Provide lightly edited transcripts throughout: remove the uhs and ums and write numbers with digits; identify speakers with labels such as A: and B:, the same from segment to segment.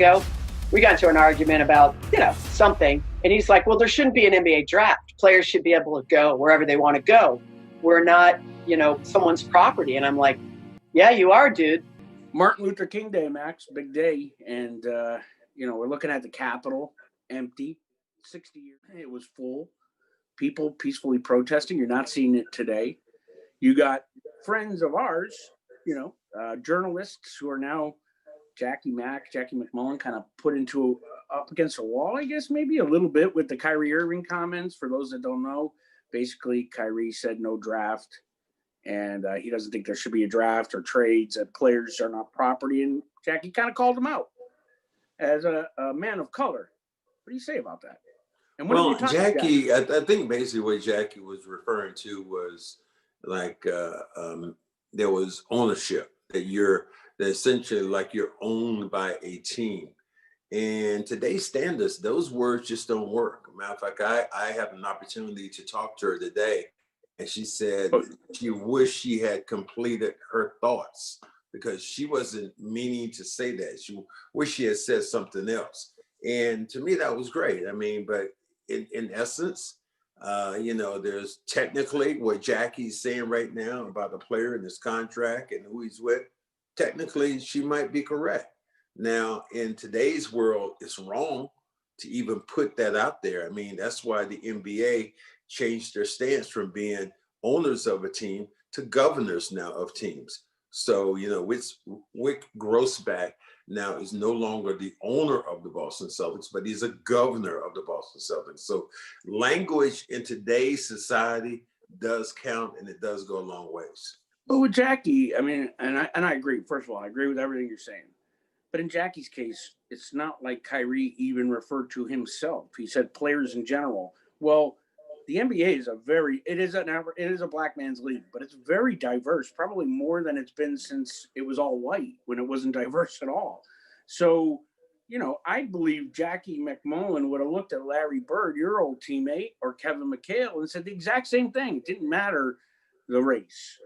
A: ago, we got into an argument about, something. And he's like, well, there shouldn't be an NBA draft. Players should be able to go wherever they want to go. We're not, someone's property. And I'm like, yeah, you are, dude.
B: Martin Luther King Day, Max, big day. And, we're looking at the Capitol empty, 60 years. It was full. People peacefully protesting. You're not seeing it today. You got friends of ours, journalists who are now Jackie MacMullan kind of put into up against a wall, I guess, maybe a little bit with the Kyrie Irving comments. For those that don't know, basically Kyrie said no draft, and he doesn't think there should be a draft or trades. That players are not property, and Jackie kind of called him out as a man of color. What do you say about that?
C: And well, Jackie, I think basically what Jackie was referring to was like there was ownership, that essentially like you're owned by a team. And today's standards, those words just don't work. Matter of fact, I had an opportunity to talk to her today, and she said she wished she had completed her thoughts because she wasn't meaning to say that. She wished she had said something else. And to me, that was great. I mean, but in essence, there's technically what Jackie's saying right now about the player and his contract and who he's with. Technically, she might be correct. Now, in today's world, it's wrong to even put that out there. I mean, that's why the NBA changed their stance from being owners of a team to governors now of teams. So, Wick Grossback now is no longer the owner of the Boston Celtics, but he's a governor of the Boston Celtics. So language in today's society does count, and it does go a long ways.
B: But with Jackie, I mean, and I agree. First of all, I agree with everything you're saying. But in Jackie's case, it's not like Kyrie even referred to himself. He said players in general. Well, the NBA is it is a black man's league, but it's very diverse, probably more than it's been since it was all white, when it wasn't diverse at all. So, I believe Jackie MacMullan would have looked at Larry Bird, your old teammate, or Kevin McHale, and said the exact same thing. It didn't matter the race.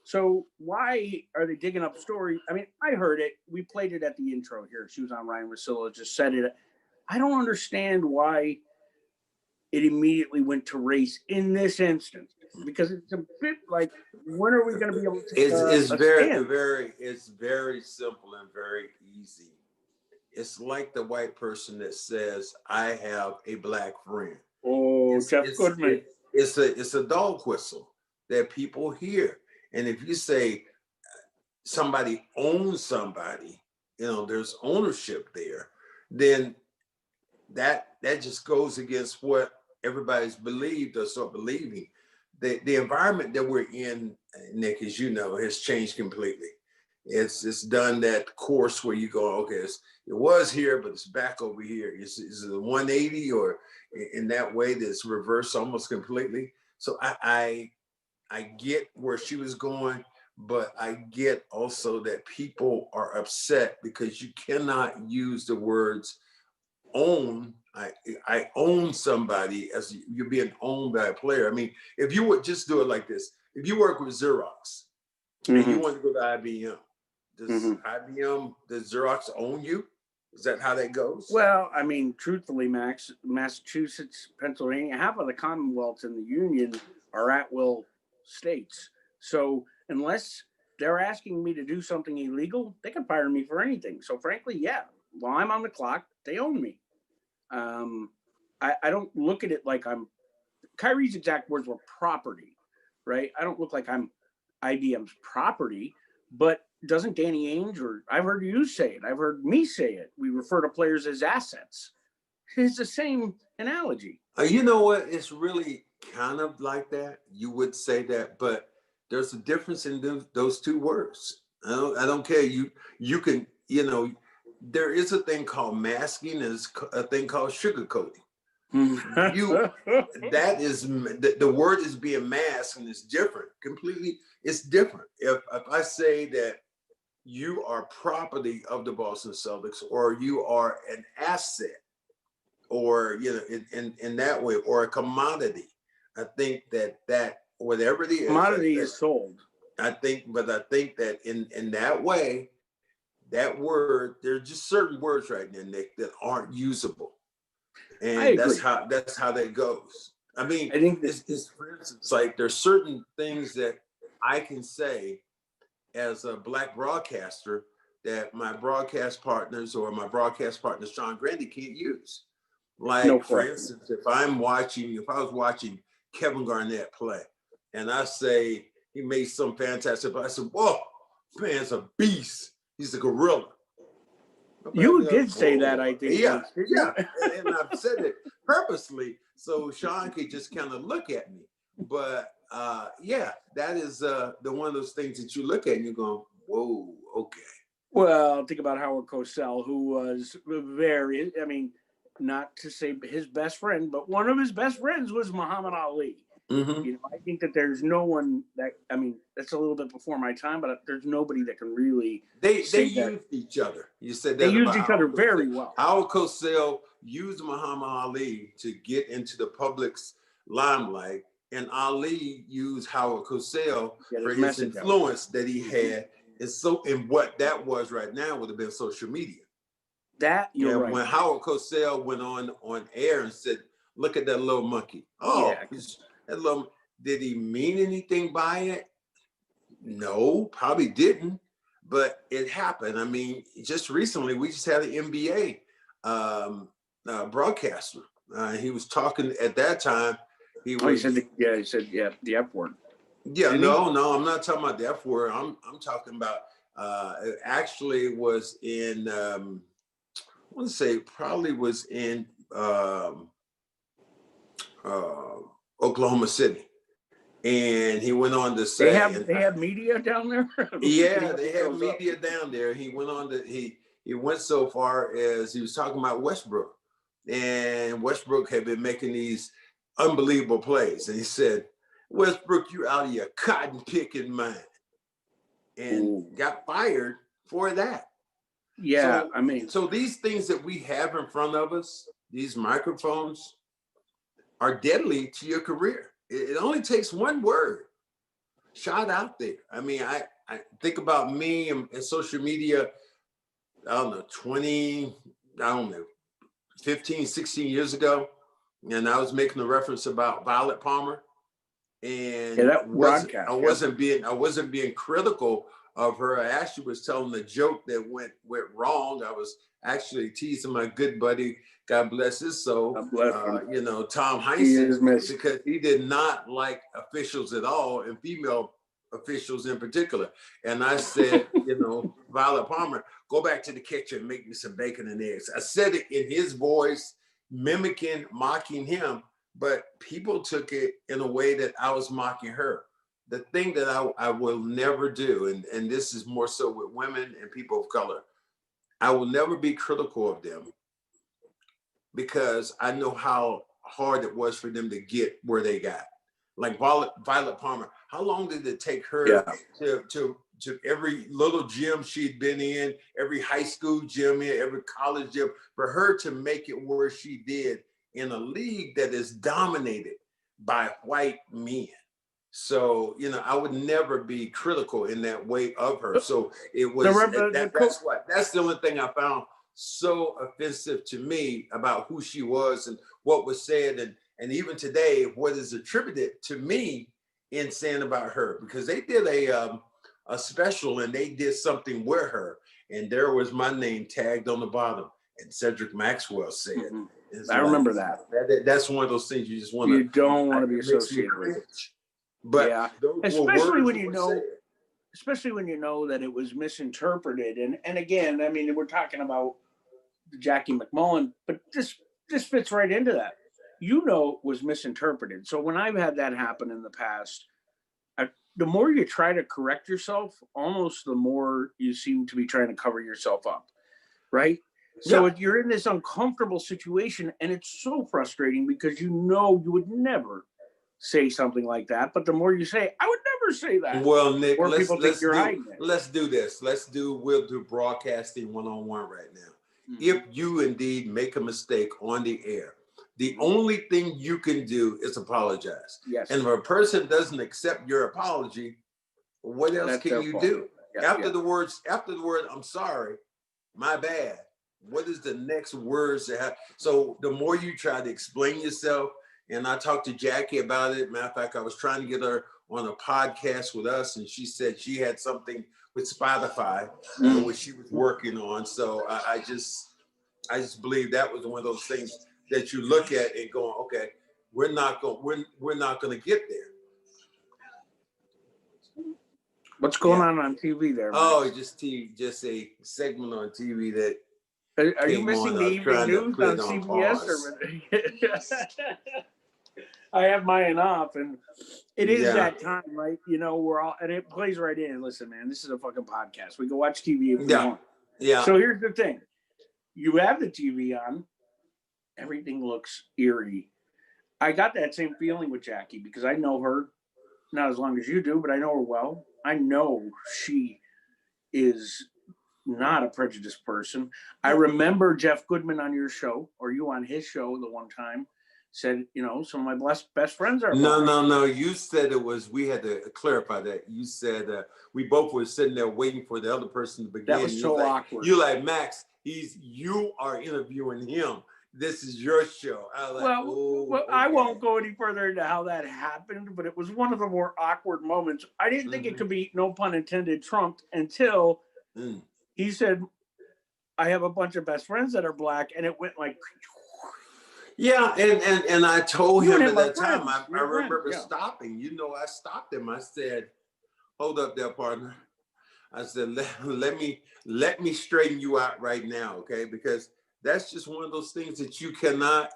B: So why are they digging up story? I mean, I heard it. We played it at the intro here. She was on Ryan Russillo, just said it. I don't understand why it immediately went to race in this instance, because it's a bit like, when are we going to be able to?
C: It's very simple and very easy. It's like the white person that says, "I have a black friend."
B: Oh, Jeff Goodman.
C: It's a dog whistle that people hear. And if you say somebody owns somebody, there's ownership there, then that just goes against what everybody's believed or start believing. The environment that we're in, Nick, as you know, has changed completely. It's done that course where you go, okay, it was here, but it's back over here. Is it a 180, or in that way that's reversed almost completely? So I get where she was going, but I get also that people are upset because you cannot use the words own. I own somebody as you're being owned by a player. I mean, if you would just do it like this, if you work with Xerox and you want to go to IBM, does Xerox own you? Is that how that goes?
B: Well, I mean, truthfully, Max, Massachusetts, Pennsylvania, half of the Commonwealths in the Union are at-will states. So unless they're asking me to do something illegal, they can fire me for anything. So frankly, yeah, while I'm on the clock, they own me. I don't look at it like Kyrie's exact words were property, right? I don't look like I'm IBM's property, but doesn't Danny Ainge, or I've heard you say it, I've heard me say it, we refer to players as assets. It's the same analogy.
C: You know what? It's really kind of like that. You would say that, but there's a difference in those two words. I don't care. You can, there is a thing called masking, and there's a thing called sugarcoating. That is the word is being masked, and it's different. Completely, it's different. If I say that you are property of the Boston Celtics, or you are an asset, or in that way, or a commodity, I think that whatever it is,
B: commodity is sold.
C: I think that in that way, that word, there are just certain words right now, Nick, that aren't usable.
B: I
C: And
B: agree.
C: that's how that goes. I mean,
B: I think
C: it's for instance, like there's certain things that I can say as a Black broadcaster that my broadcast partners or my broadcast partner Sean Grandy can't use. Like, for instance, if I was watching Kevin Garnett play, and I say he made some fantastic play, I said, "Whoa, this man's a beast. He's a gorilla."
B: You did say that, I think.
C: Yeah, yeah, and I've said it purposely so Sean could just kind of look at me. But yeah, that is the one of those things that you look at and you're going, "Whoa, okay."
B: Well, think about Howard Cosell, who was very, I mean, not to say his best friend, but one of his best friends was Muhammad Ali.
C: Mm-hmm.
B: You know, I think that there's no one that, I mean, that's a little bit before my time, but there's nobody that can really.
C: They used each other. You said that
B: they used each other very well.
C: Howard Cosell used Muhammad Ali to get into the public's limelight, and Ali used Howard Cosell for his influence that he had. And what that was right now would have been social media.
B: That you're right.
C: When Howard Cosell went on air and said, "Look at that little monkey." Oh, yeah. That little. Did he mean anything by it? No, probably didn't. But it happened. I mean, just recently we just had an NBA broadcaster. He was talking at that time. He said
B: the F word.
C: Yeah, no, I'm not talking about the F word. I'm talking about it actually was in I want to say probably was in Oklahoma City. And he went on to say
B: they have media down there.
C: Yeah, they have media down there. He went on to he went so far as he was talking about Westbrook, and Westbrook had been making these unbelievable plays, and he said, "Westbrook, you're out of your cotton picking mind," and got fired for that.
B: Yeah,
C: so,
B: I mean,
C: so these things that we have in front of us, these microphones, are deadly to your career. It only takes one word shot out there. I mean, I think about me and social media, I don't know, 15, 16 years ago. And I was making a reference about Violet Palmer. And I wasn't being critical of her. I actually was telling a joke that went wrong. I was actually teasing my good buddy, God bless his soul, Tom Heinsohn, because he did not like officials at all, and female officials in particular. And I said, Violet Palmer, go back to the kitchen and make me some bacon and eggs. I said it in his voice, mocking him, but people took it in a way that I was mocking her. The thing that I will never do, and this is more so with women and people of color, I will never be critical of them because I know how hard it was for them to get where they got. Like Violet Palmer, how long did it take her to every little gym she'd been in, every high school gym in, every college gym, for her to make it where she did in a league that is dominated by white men? So, I would never be critical in that way of her. So it was, that's the only thing I found so offensive to me about who she was and what was said. And even today, what is attributed to me in saying about her, because they did a special and they did something with her. And there was my name tagged on the bottom, and Cedric Maxwell said,
B: I remember that.
C: That's one of those things you just want
B: to, you don't want to be associated with it.
C: But
B: yeah, especially when you know that it was misinterpreted. And again, I mean, we're talking about Jackie MacMullan, but this fits right into that. It was misinterpreted. So when I've had that happen in the past, the more you try to correct yourself, almost the more you seem to be trying to cover yourself up, right? So you're in this uncomfortable situation, and it's so frustrating because you would never say something like that, but the more you say, I would never say that.
C: Well, Nick, let's do this. We'll do broadcasting one-on-one right now. Mm-hmm. If you indeed make a mistake on the air, the only thing you can do is apologize.
B: Yes.
C: And if a person doesn't accept your apology, what else can you do? After the word, I'm sorry, my bad. What is the next words that have? So the more you try to explain yourself, and I talked to Jackie about it. Matter of fact, I was trying to get her on a podcast with us, and she said she had something with Spotify, which she was working on. So I just believe that was one of those things that you look at and going, okay, we're not going to get there.
B: What's going on TV there, Max?
C: Oh, just a segment on TV that.
B: Are you missing the evening news on CBS? I have mine off, and it is that time, right? You know, we're all, and it plays right in. Listen, man, this is a fucking podcast. We can watch TV if we want.
C: Yeah.
B: So here's the thing. You have the TV on. Everything looks eerie. I got that same feeling with Jackie because I know her, not as long as you do, but I know her well. I know she is not a prejudiced person. I remember Jeff Goodman on your show, or you on his show the one time, said, you know, some of my best friends are black.
C: No. You said it was, we had to clarify that. You said we both were sitting there waiting for the other person to begin.
B: That was so awkward.
C: You're like, Max, you are interviewing him. This is your show. I was like,
B: well, okay. I won't go any further into how that happened, but it was one of the more awkward moments. I didn't think it could be, no pun intended, trumped until he said, I have a bunch of best friends that are black, and it went like.
C: Yeah, and I told him at that time, I remember stopping. You know, I stopped him. I said, hold up there, partner. I said, let me straighten you out right now, okay? Because that's just one of those things that you cannot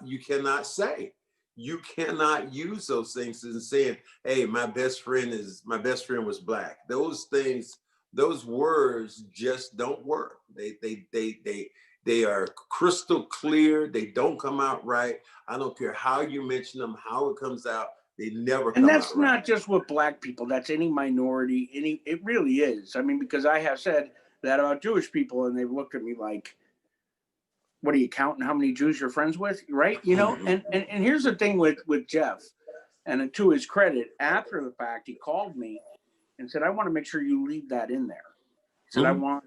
C: say. You cannot use those things and saying, hey, my best friend was black. Those things, those words just don't work. They are crystal clear. They don't come out right. I don't care how you mention them, how it comes out. They never come out right.
B: And that's not just with black people. That's any minority. It really is. I mean, because I have said that about Jewish people, and they've looked at me like, what are you counting how many Jews you're friends with? Right? You know, and here's the thing with Jeff, and to his credit, after the fact, he called me and said, I want to make sure you leave that in there. He said, I want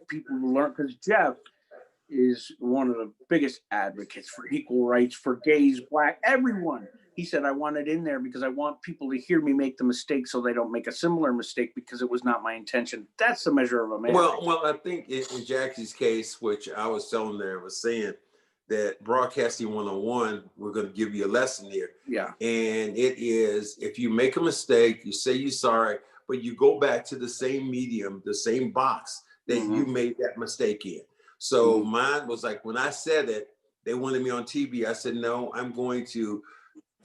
B: people to learn, because Jeff is one of the biggest advocates for equal rights for gays, black, everyone. He said, I want it in there because I want people to hear me make the mistake so they don't make a similar mistake, because it was not my intention. That's the measure of a man.
C: Well, I think in Jackie's case, which I was telling there, was saying that broadcasting 101, we're going to give you a lesson here.
B: Yeah.
C: And it is, if you make a mistake, you say you're sorry, but you go back to the same medium, the same box that you made that mistake in. So mine was like, when I said it, they wanted me on TV. I said, no, I'm going to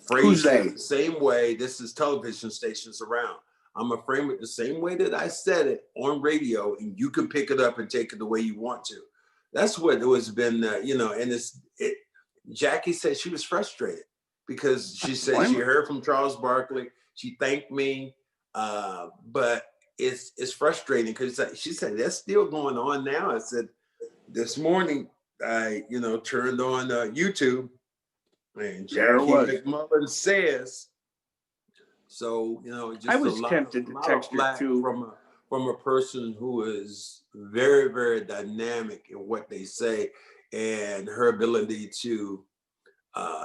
C: phrase it the same way. This is television stations around. I'm going to frame it the same way that I said it on radio, and you can pick it up and take it the way you want to. That's what it was been, and Jackie said she was frustrated because she said she heard from Charles Barkley. She thanked me, but it's frustrating because she said that's still going on now. I said, this morning, I, turned on YouTube, and Jackie MacMullan says, so, just
B: I was tempted to text her too.
C: From a person who is very, very dynamic in what they say, and her ability to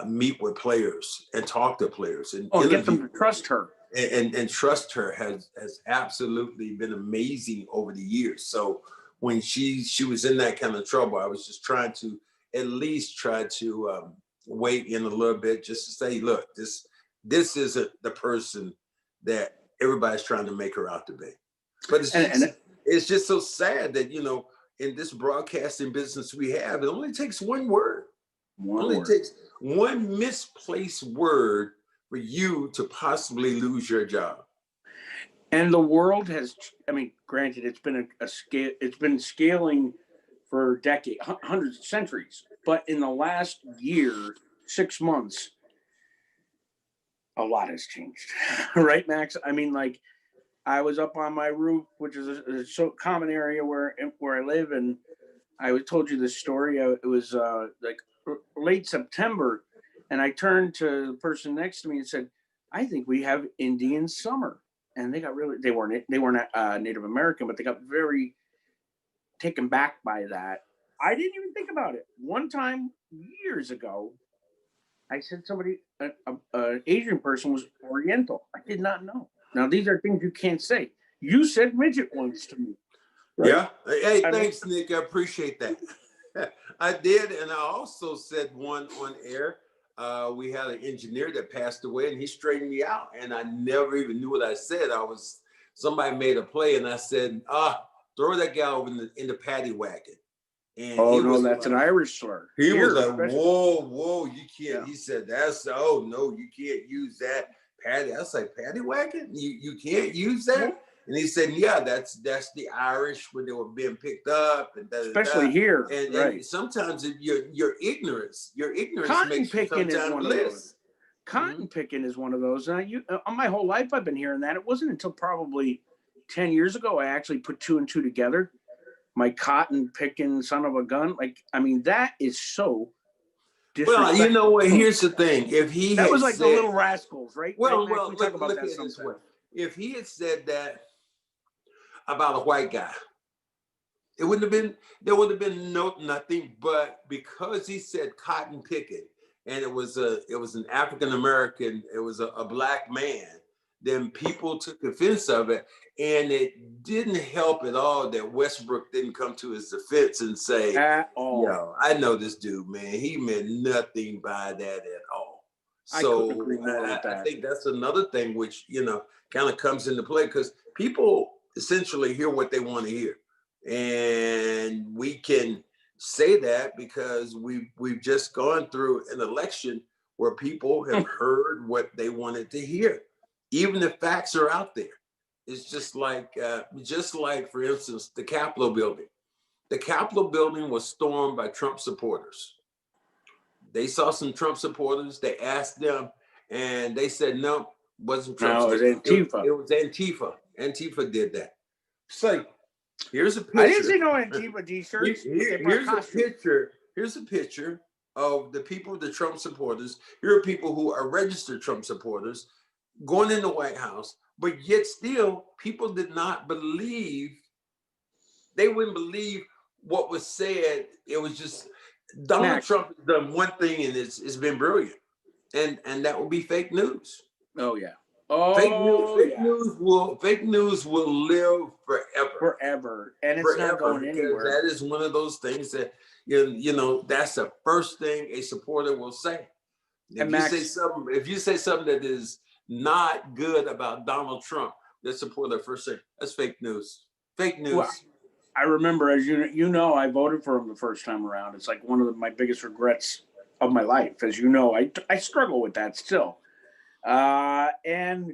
C: meet with players and talk to players and
B: get them to trust her.
C: And trust her has absolutely been amazing over the years. So when she was in that kind of trouble, I was just trying to at least try to weigh in a little bit, just to say, look, this isn't the person that everybody's trying to make her out to be. But it's just so sad that, in this broadcasting business we have, it only takes one word. It takes one misplaced word for you to possibly lose your job.
B: And the world has, granted, it's been scaling for decades, hundreds of centuries. But in the last year, 6 months, a lot has changed. Right, Max? I was up on my roof, which is a common area where I live, and I told you this story. It was late September, and I turned to the person next to me and said, I think we have Indian summer. and they got really, they weren't Native American, but they got very taken back by that. I didn't even think about it. One time years ago, I said somebody, an Asian person was Oriental. I did not know. Now, these are things you can't say. You said midget once to me.
C: Right? Yeah. Hey, thanks, Nick. I appreciate that. I did. And I also said one on air. We had an engineer that passed away and he straightened me out. And I never even knew what I said. Somebody made a play and I said, throw that guy over in the paddy wagon. And
B: that's an Irish slur.
C: He was like, whoa, you can't. Yeah. He said, no, you can't use that. Paddy. I was like, paddy wagon? You can't use that? Yeah. And he said, yeah, that's the Irish when they were being picked up. And
B: especially here.
C: And sometimes your ignorance
B: cotton
C: makes you sometimes bliss.
B: Cotton picking is one of those. My whole life I've been hearing that. It wasn't until probably 10 years ago I actually put two and two together. My cotton picking son of a gun. That is so disrespectful.
C: Well, you know what? Here's the thing. If he
B: that was like the Little Rascals, right?
C: Well, look at it this way. If he had said that about a white guy, there would have been nothing. But because he said cotton picking, and it was an African American, it was a black man, then people took offense of it. And it didn't help at all that Westbrook didn't come to his defense and say,
B: at all.
C: Yo, I know this dude, man. He meant nothing by that at all. So I think that's another thing which, kind of comes into play because people essentially hear what they want to hear. And we can say that because we've just gone through an election where people have heard what they wanted to hear. Even if facts are out there. It's just like, for instance, the Capitol building. The Capitol building was stormed by Trump supporters. They saw some Trump supporters. They asked them, and they said, no, wasn't Trump.
B: No, it was Antifa.
C: It was Antifa. Antifa did that. So here's a picture.
B: I didn't see no Antifa t-shirts.
C: Here's a picture of the people, the Trump supporters. Here are people who are registered Trump supporters going in the White House. But yet still, people did not believe, they wouldn't believe what was said. It was just, Donald Trump has done one thing and it's been brilliant. And that would be fake news.
B: Oh, yeah.
C: Fake news will live forever.
B: Forever. And it's not going anywhere.
C: That is one of those things that, that's the first thing a supporter will say. If you say something that is not good about Donald Trump, that supporter first say that's fake news. Fake news. Well,
B: I remember, as you know, I voted for him the first time around. It's like one of my biggest regrets of my life. As you know, I struggle with that still. And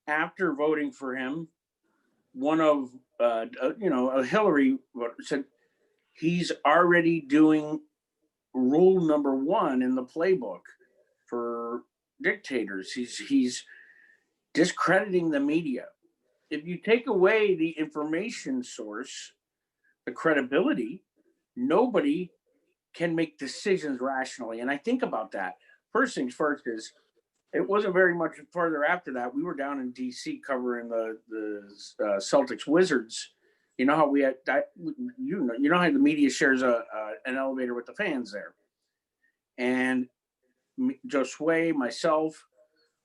B: after voting for him, one of Hillary said he's already doing rule number 1 in the playbook for dictators. He's discrediting the media. If you take away the information source, the credibility, nobody can make decisions rationally. And I think about that. First things first is, it wasn't very much further after that. We were down in DC covering the Celtics Wizards. You know how we had that. You know how the media shares an elevator with the fans there, and Josue, myself,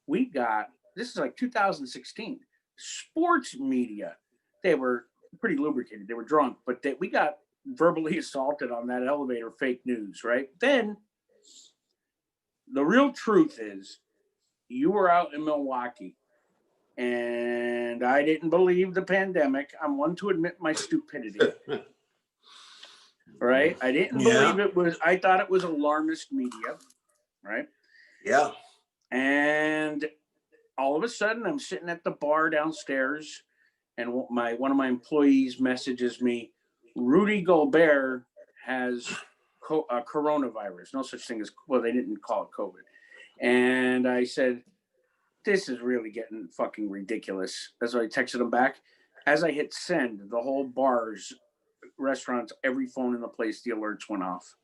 B: we got, this is like 2016, sports media. They were pretty lubricated. They were drunk, but we got verbally assaulted on that elevator, fake news, right? Then the real truth is you were out in Milwaukee and I didn't believe the pandemic. I'm one to admit my stupidity. Right? I didn't believe I thought it was alarmist media. Right?
C: Yeah.
B: And all of a sudden I'm sitting at the bar downstairs and one of my employees messages me, Rudy Gobert has coronavirus. No such thing as, well, they didn't call it COVID. And I said, this is really getting fucking ridiculous. That's why I texted him back. As I hit send, the whole bars, restaurants, every phone in the place, the alerts went off.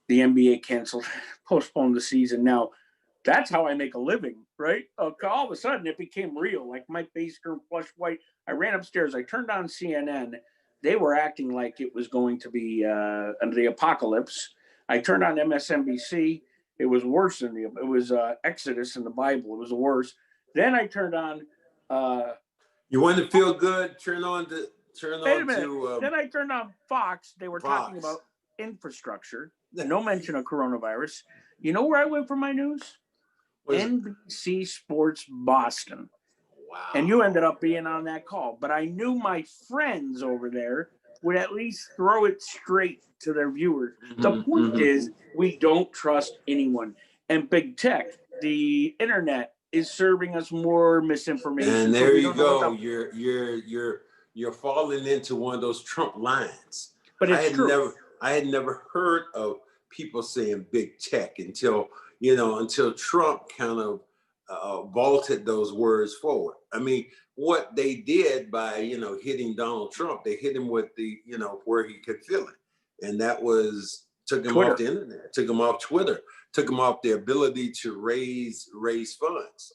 B: The NBA canceled, postponed the season. Now, That's how I make a living, right? All of a sudden, it became real. Like Mike Basker and Flush White. I ran upstairs. I turned on CNN. They were acting like it was going to be the apocalypse. I turned on MSNBC. It was worse than it was Exodus in the Bible. It was the worst. Then I turned on.
C: You want to feel good? Turn on
B: Wait a minute.
C: to.
B: Then I turned on Fox. They were talking about infrastructure. No mention of coronavirus. You know where I went for my news? NBC Sports Boston.
C: Wow.
B: And you ended up being on that call. But I knew my friends over there would at least throw it straight to their viewers. The point is, we don't trust anyone. And big tech, the internet, is serving us more misinformation.
C: And there you go. You're falling into one of those Trump lines.
B: But it's true.
C: I had never heard of people saying big tech until Trump kind of vaulted those words forward. I mean, what they did by, hitting Donald Trump, they hit him with the, where he could feel it. And that was, took him
B: Twitter.
C: off the internet, took him off Twitter, took him off the ability to raise funds.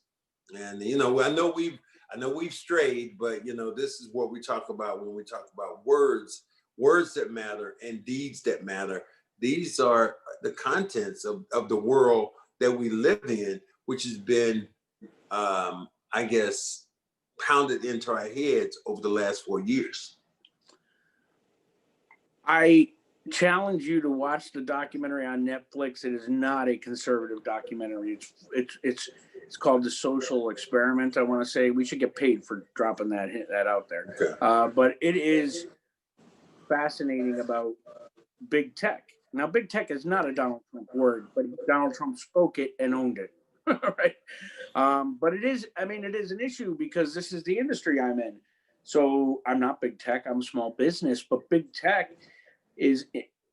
C: And, I know we've strayed, but, this is what we talk about when we talk about words that matter and deeds that matter. These are the contents of the world that we live in, which has been, I guess, pounded into our heads over the last 4 years.
B: I challenge you to watch the documentary on Netflix. It is not a conservative documentary. It's called The Social Experiment. I want to say we should get paid for dropping that out there.
C: Okay.
B: But it is fascinating about big tech. Now, big tech is not a Donald Trump word, but Donald Trump spoke it and owned it. Right. But it is an issue because this is the industry I'm in. So I'm not big tech, I'm small business, but big tech is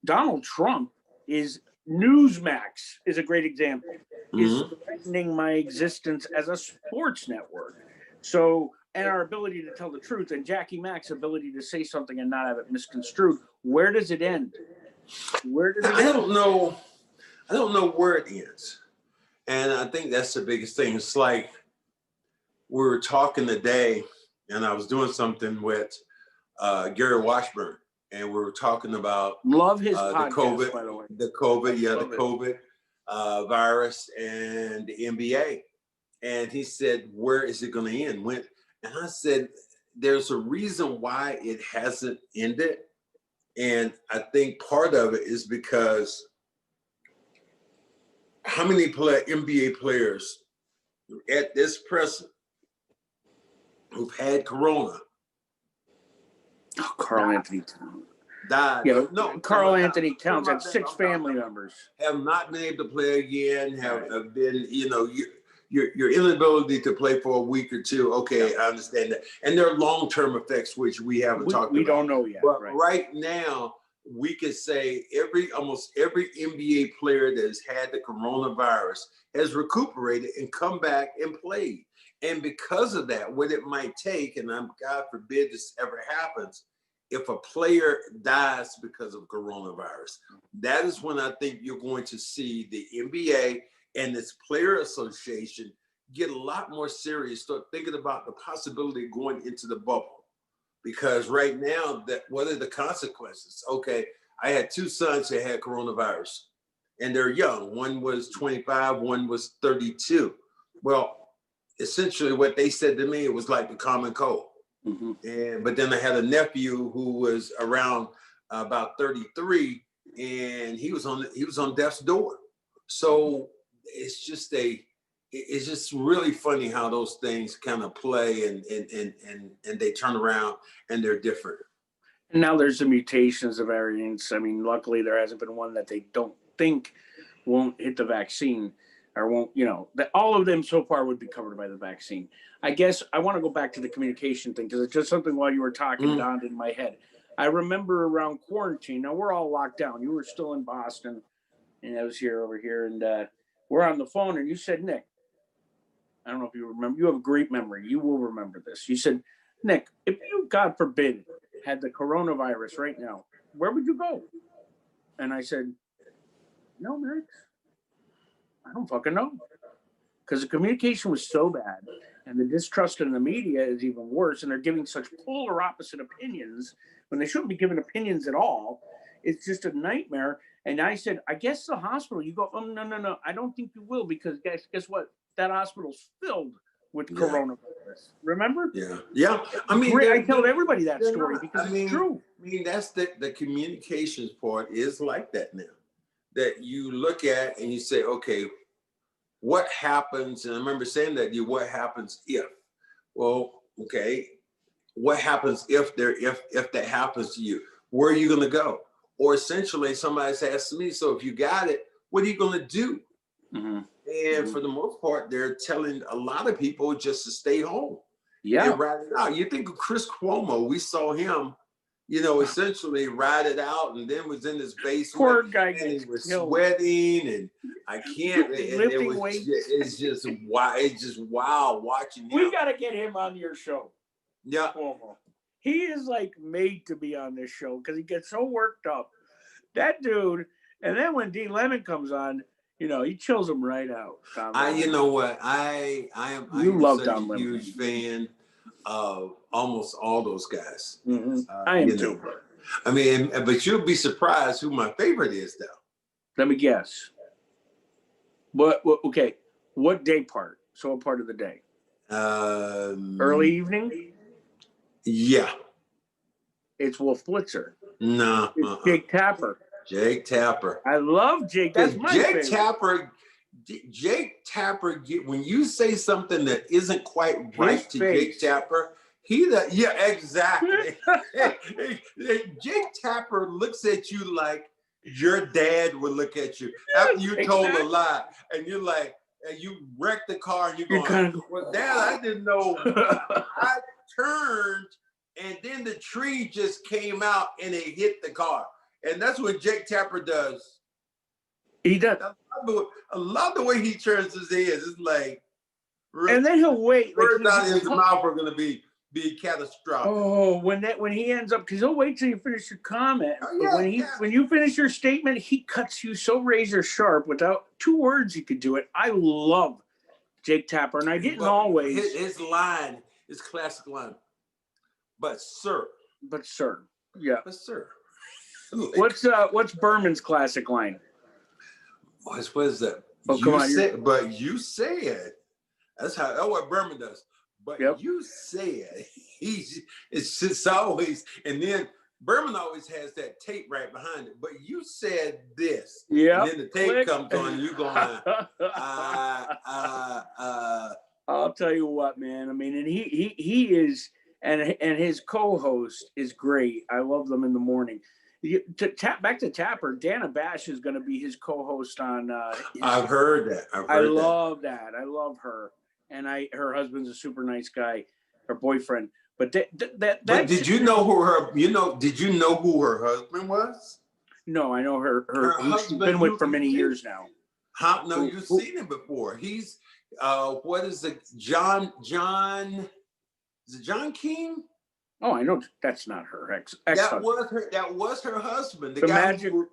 B: Donald Trump is Newsmax is a great example, is threatening my existence as a sports network. So, and our ability to tell the truth and Jackie Mac's ability to say something and not have it misconstrued. Where does it end?
C: I don't know where it ends. And I think that's the biggest thing. It's like we were talking today and I was doing something with Gary Washburn and we were talking about
B: love his
C: podcast,
B: podcast, by the way.
C: The COVID virus and the NBA. And he said, where is it going to end? And I said, there's a reason why it hasn't ended. And I think part of it is because how many NBA players at this present who've had corona?
B: Oh, Carl Anthony Towns
C: died.
B: Yeah, no, Carl Anthony Towns had 6 family members.
C: Have not been able to play again. Have been, your inability to play for a week or two. Okay, I understand that. And there are long-term effects which we haven't talked about.
B: We don't know yet.
C: But right now, we could say almost every NBA player that has had the coronavirus has recuperated and come back and played. And because of that, what it might take, and God forbid this ever happens, if a player dies because of coronavirus, that is when I think you're going to see the NBA and this player association get a lot more serious, start thinking about the possibility of going into the bubble. Because right now, what are the consequences? Okay, I had 2 sons that had coronavirus and they're young. One was 25, one was 32. Well, essentially what they said to me, it was like the common cold. But then I had a nephew who was around about 33 and he was on death's door. So it's just really funny how those things kind of play and they turn around and they're different.
B: And now there's the mutations of variants. I mean, luckily there hasn't been one that they don't think won't hit the vaccine or won't, that all of them so far would be covered by the vaccine. I guess I want to go back to the communication thing because it's just something while you were talking dawned in my head. I remember around quarantine, now we're all locked down. You were still in Boston and I was over here and we're on the phone and you said, Nick, I don't know if you remember, you have a great memory. You will remember this. You said, Nick, if you, God forbid, had the coronavirus right now, where would you go? And I said, no, Max, I don't fucking know. because the communication was so bad, and the distrust in the media is even worse, and they're giving such polar opposite opinions when they shouldn't be giving opinions at all. It's just a nightmare. And I said, I guess the hospital. You go, oh, no. I don't think you will, because guess what? That hospital's filled with coronavirus. Remember?
C: Yeah. I mean,
B: I tell everybody that story because it's true.
C: I mean, that's the communications part is like that now. That you look at and you say, okay, what happens? And I remember saying that what happens if? Well, okay, what happens if that happens to you? Where are you going to go? Or essentially, somebody's asking me, so if you got it, what are you going to do?
B: Mm-hmm.
C: And for the most part, they're telling a lot of people just to stay home.
B: Yeah.
C: And ride it out. You think of Chris Cuomo, we saw him, essentially ride it out, and then was in his basement.
B: Poor guy,
C: and he was sweating, and I can't.
B: Lifting weights.
C: It's just wild. It's just wild watching him.
B: We got to get him on your show.
C: Yeah.
B: Cuomo. He is like made to be on this show because he gets so worked up. That dude. And then when D Lemon comes on, he chills him right out.
C: You know what? I am such a huge fan of almost all those guys.
B: Mm-hmm. I am too.
C: I mean, but you'll be surprised who my favorite is, though.
B: Let me guess. Okay. What day part? So what part of the day? Early evening?
C: Yeah.
B: It's Wolf Blitzer.
C: No.
B: It's Jake Tapper.
C: Jake Tapper.
B: I love Jake. That's my favorite.
C: Jake Tapper, when you say something that isn't quite right to Jake Tapper, exactly. Jake Tapper looks at you like your dad would look at you after you told a lie, and you're like, and you wrecked the car, and you're going, well, Dad, I didn't know. I turned, and then the tree just came out, and it hit the car. And that's what Jake Tapper does.
B: He does.
C: I love the way he turns his head. It's like,
B: and then he'll wait.
C: Words out of his mouth are going to be catastrophic.
B: Oh, when he ends up, because he'll wait till you finish your comment. When you finish your statement, he cuts you so razor sharp without 2 words. He could do it. I love Jake Tapper, and I didn't always.
C: His line, his classic line. But sir.
B: Yeah.
C: But sir.
B: What's Berman's classic line?
C: What is that?
B: Oh, come on!
C: But you said that's what Berman does. But you said it's just always, and then Berman always has that tape right behind it. But you said this, and then the tape comes on, and you going,
B: I'll tell you what, man. I mean, and he is, and his co-host is great. I love them in the morning. Back to Tapper, Dana Bash is going to be his co-host on.
C: I've heard that.
B: I love that. I love her, and her husband's a super nice guy, her boyfriend. But
C: But did you know who her? Did you know who her husband was?
B: No, I know her she's been with for many years now.
C: No, you've seen him before. He's what is it? John? Is it John King?
B: Oh, I know that's not her ex.
C: That was her husband.
B: The guy
C: who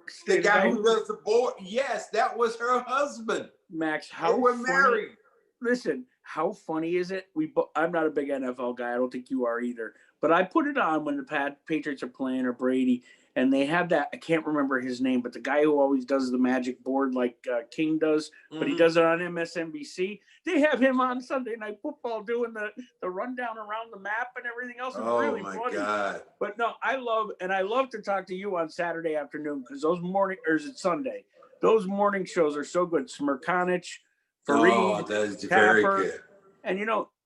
C: does the board. Yes, that was her husband.
B: Max, how
C: they were
B: funny,
C: married.
B: Listen, how funny is it? I'm not a big NFL guy. I don't think you are either. But I put it on when the Patriots are playing or Brady, and they have that. I can't remember his name, but the guy who always does the magic board like King does, but he does it on MSNBC. They have him on Sunday Night Football doing the rundown around the map and everything else. It's really funny. Oh my God! But no, I love to talk to you on Saturday afternoon because it's Sunday. Those morning shows are so good. Smirkanich, Fareed,
C: that's
B: Tapper,
C: very good.
B: And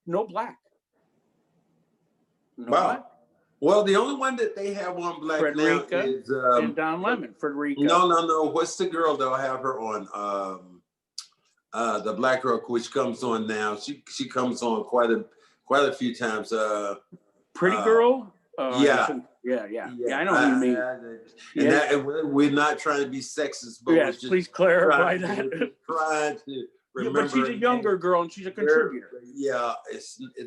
B: no black. No
C: wow.
B: black.
C: Well, the only one that they have on black
B: Frederica
C: now is
B: and Don Lemon. Frederica.
C: No. What's the girl they'll have her on? The black girl which comes on now. She comes on quite a few times.
B: Pretty girl.
C: Yeah.
B: I know who you mean.
C: And we're not trying to be sexist, but
B: yes, please clarify that.
C: Trying to remember.
B: But she's a younger girl and she's a contributor.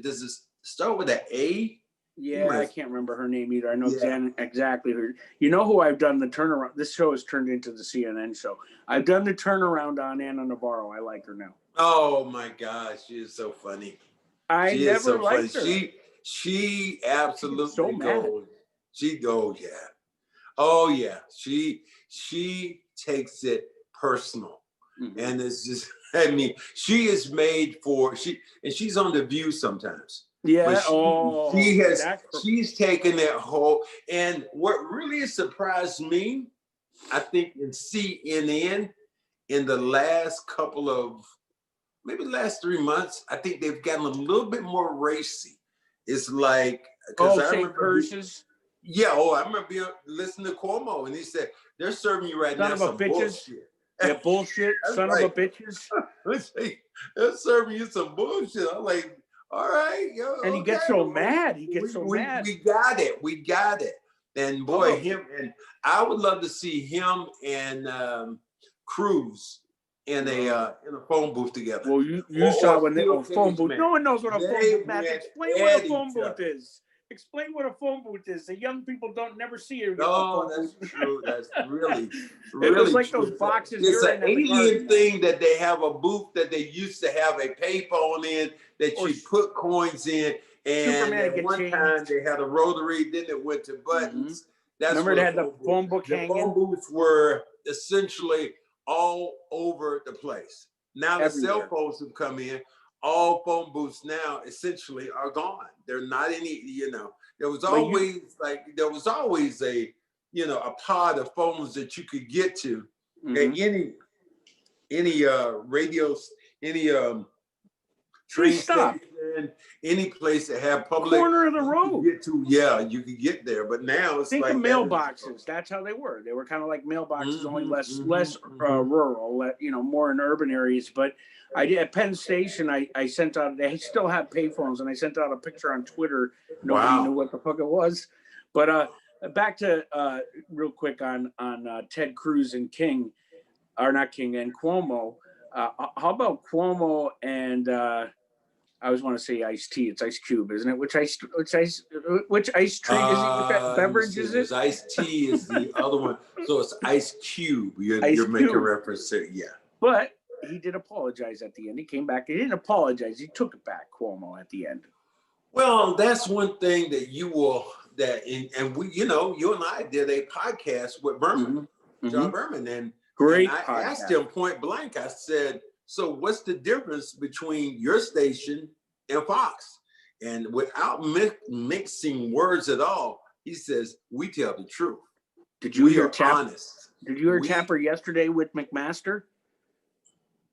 C: Does it start with an A?
B: Yeah, I can't remember her name either. I know exactly her. You know who I've done the turnaround? This show has turned into the CNN show. I've done the turnaround on Anna Navarro. I like her now.
C: Oh my gosh, she is so funny.
B: I
C: She is
B: never
C: so funny.
B: liked her.
C: She
B: She gets so
C: absolutely
B: mad.
C: goes. She goes, yeah. Oh yeah. She takes it personal.
B: Mhm.
C: And it's just, I mean, she is made for and she's on the View sometimes.
B: Yeah.
C: But
B: Oh, that's
C: she's taken that whole, and what really surprised me, I think in CNN in the last couple of, maybe the last 3 months, I think they've gotten a little bit more racy. It's like, because I
B: saying
C: remember
B: curses.
C: yeah, I remember listening to Cuomo, and he said, they're serving you right
B: Son
C: now
B: of a
C: some
B: bitches.
C: bullshit.
B: Yeah, bullshit.
C: That's
B: Son of a
C: like,
B: bitches.
C: they're serving you some bullshit. I'm like, all right, yo,
B: And he
C: okay.
B: gets so mad. He gets so mad.
C: We got it. We got it. And boy, him, and I would love to see him and Cruz in a phone booth together.
B: Well, you saw when they phone booth.
C: Man.
B: No one knows what a phone booth is. Explain what a phone booth is. Explain what a phone booth is. The young people don't never see it.
C: No, that's true. That's really,
B: it was like
C: true.
B: those boxes.
C: It's an alien thing that they have a booth that they used to have a payphone in that you put coins in. And at one time they had a rotary, then it went to buttons. That's
B: remember they had the phone book hanging?
C: The phone booths were essentially all over the place. Now the cell phones have come in. All phone booths now essentially are gone. They're not any, there was always a, a pod of phones that you could get to at any radios, any train station, any place that have public
B: corner of the road.
C: You could get there. But now it's
B: think of mailboxes. That's how they were. They were kind of like mailboxes, only less rural, more in urban areas. But I did at Penn Station. I sent out. They still have payphones, and I sent out a picture on Twitter. Nobody knew what the fuck it was. But back to real quick on Ted Cruz and King, or not King, and Cuomo. How about Cuomo and I always want to say iced tea. It's Ice Cube, isn't it? Which ice tree is it? Beverage is it?
C: Iced tea is the other one. So it's Ice Cube. You're making reference to, yeah.
B: But he did apologize at the end. He came back. He didn't apologize. He took it back, Cuomo, at the end.
C: Well, that's one thing that and we, you and I did a podcast with Berman, John Berman, and I asked him point blank. I said, so what's the difference between your station and Fox? And without mixing words at all, he says, we tell the truth.
B: Did you hear honest? Did you hear Tapper yesterday with McMaster?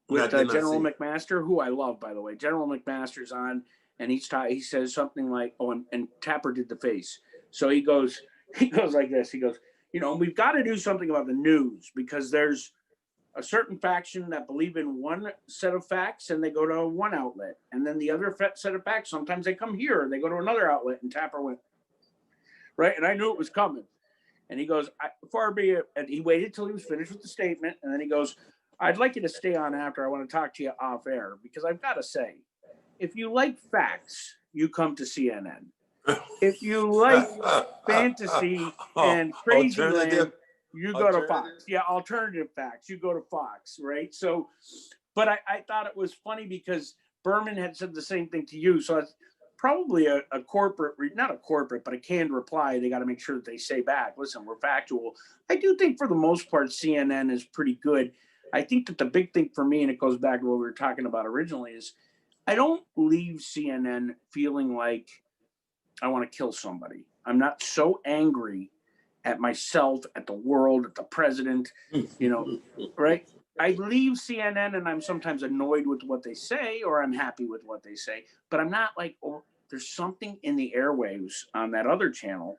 B: With General McMaster, who I love, by the way. General McMaster's on, and he says something like, and Tapper did the face. So he goes like this. He goes, we've got to do something about the news because there's a certain faction that believe in one set of facts and they go to one outlet. And then the other set of facts, sometimes they come here and they go to another outlet. And Tapper went, right? And I knew it was coming. And he goes, and he waited till he was finished with the statement. And then he goes, I'd like you to stay on after. I want to talk to you off air because I've got to say, if you like facts, you come to CNN. If you like fantasy and crazy land, you go to Fox. Yeah, alternative facts. You go to Fox, right? So, but I thought it was funny because Berman had said the same thing to you. So it's probably a corporate, not a corporate, but a canned reply. They got to make sure that they say back, listen, we're factual. I do think for the most part, CNN is pretty good. I think that the big thing for me, and it goes back to what we were talking about originally, is I don't leave CNN feeling like I want to kill somebody. I'm not so angry at myself, at the world, at the president, right? I leave CNN and I'm sometimes annoyed with what they say or I'm happy with what they say, but I'm not like, there's something in the airwaves on that other channel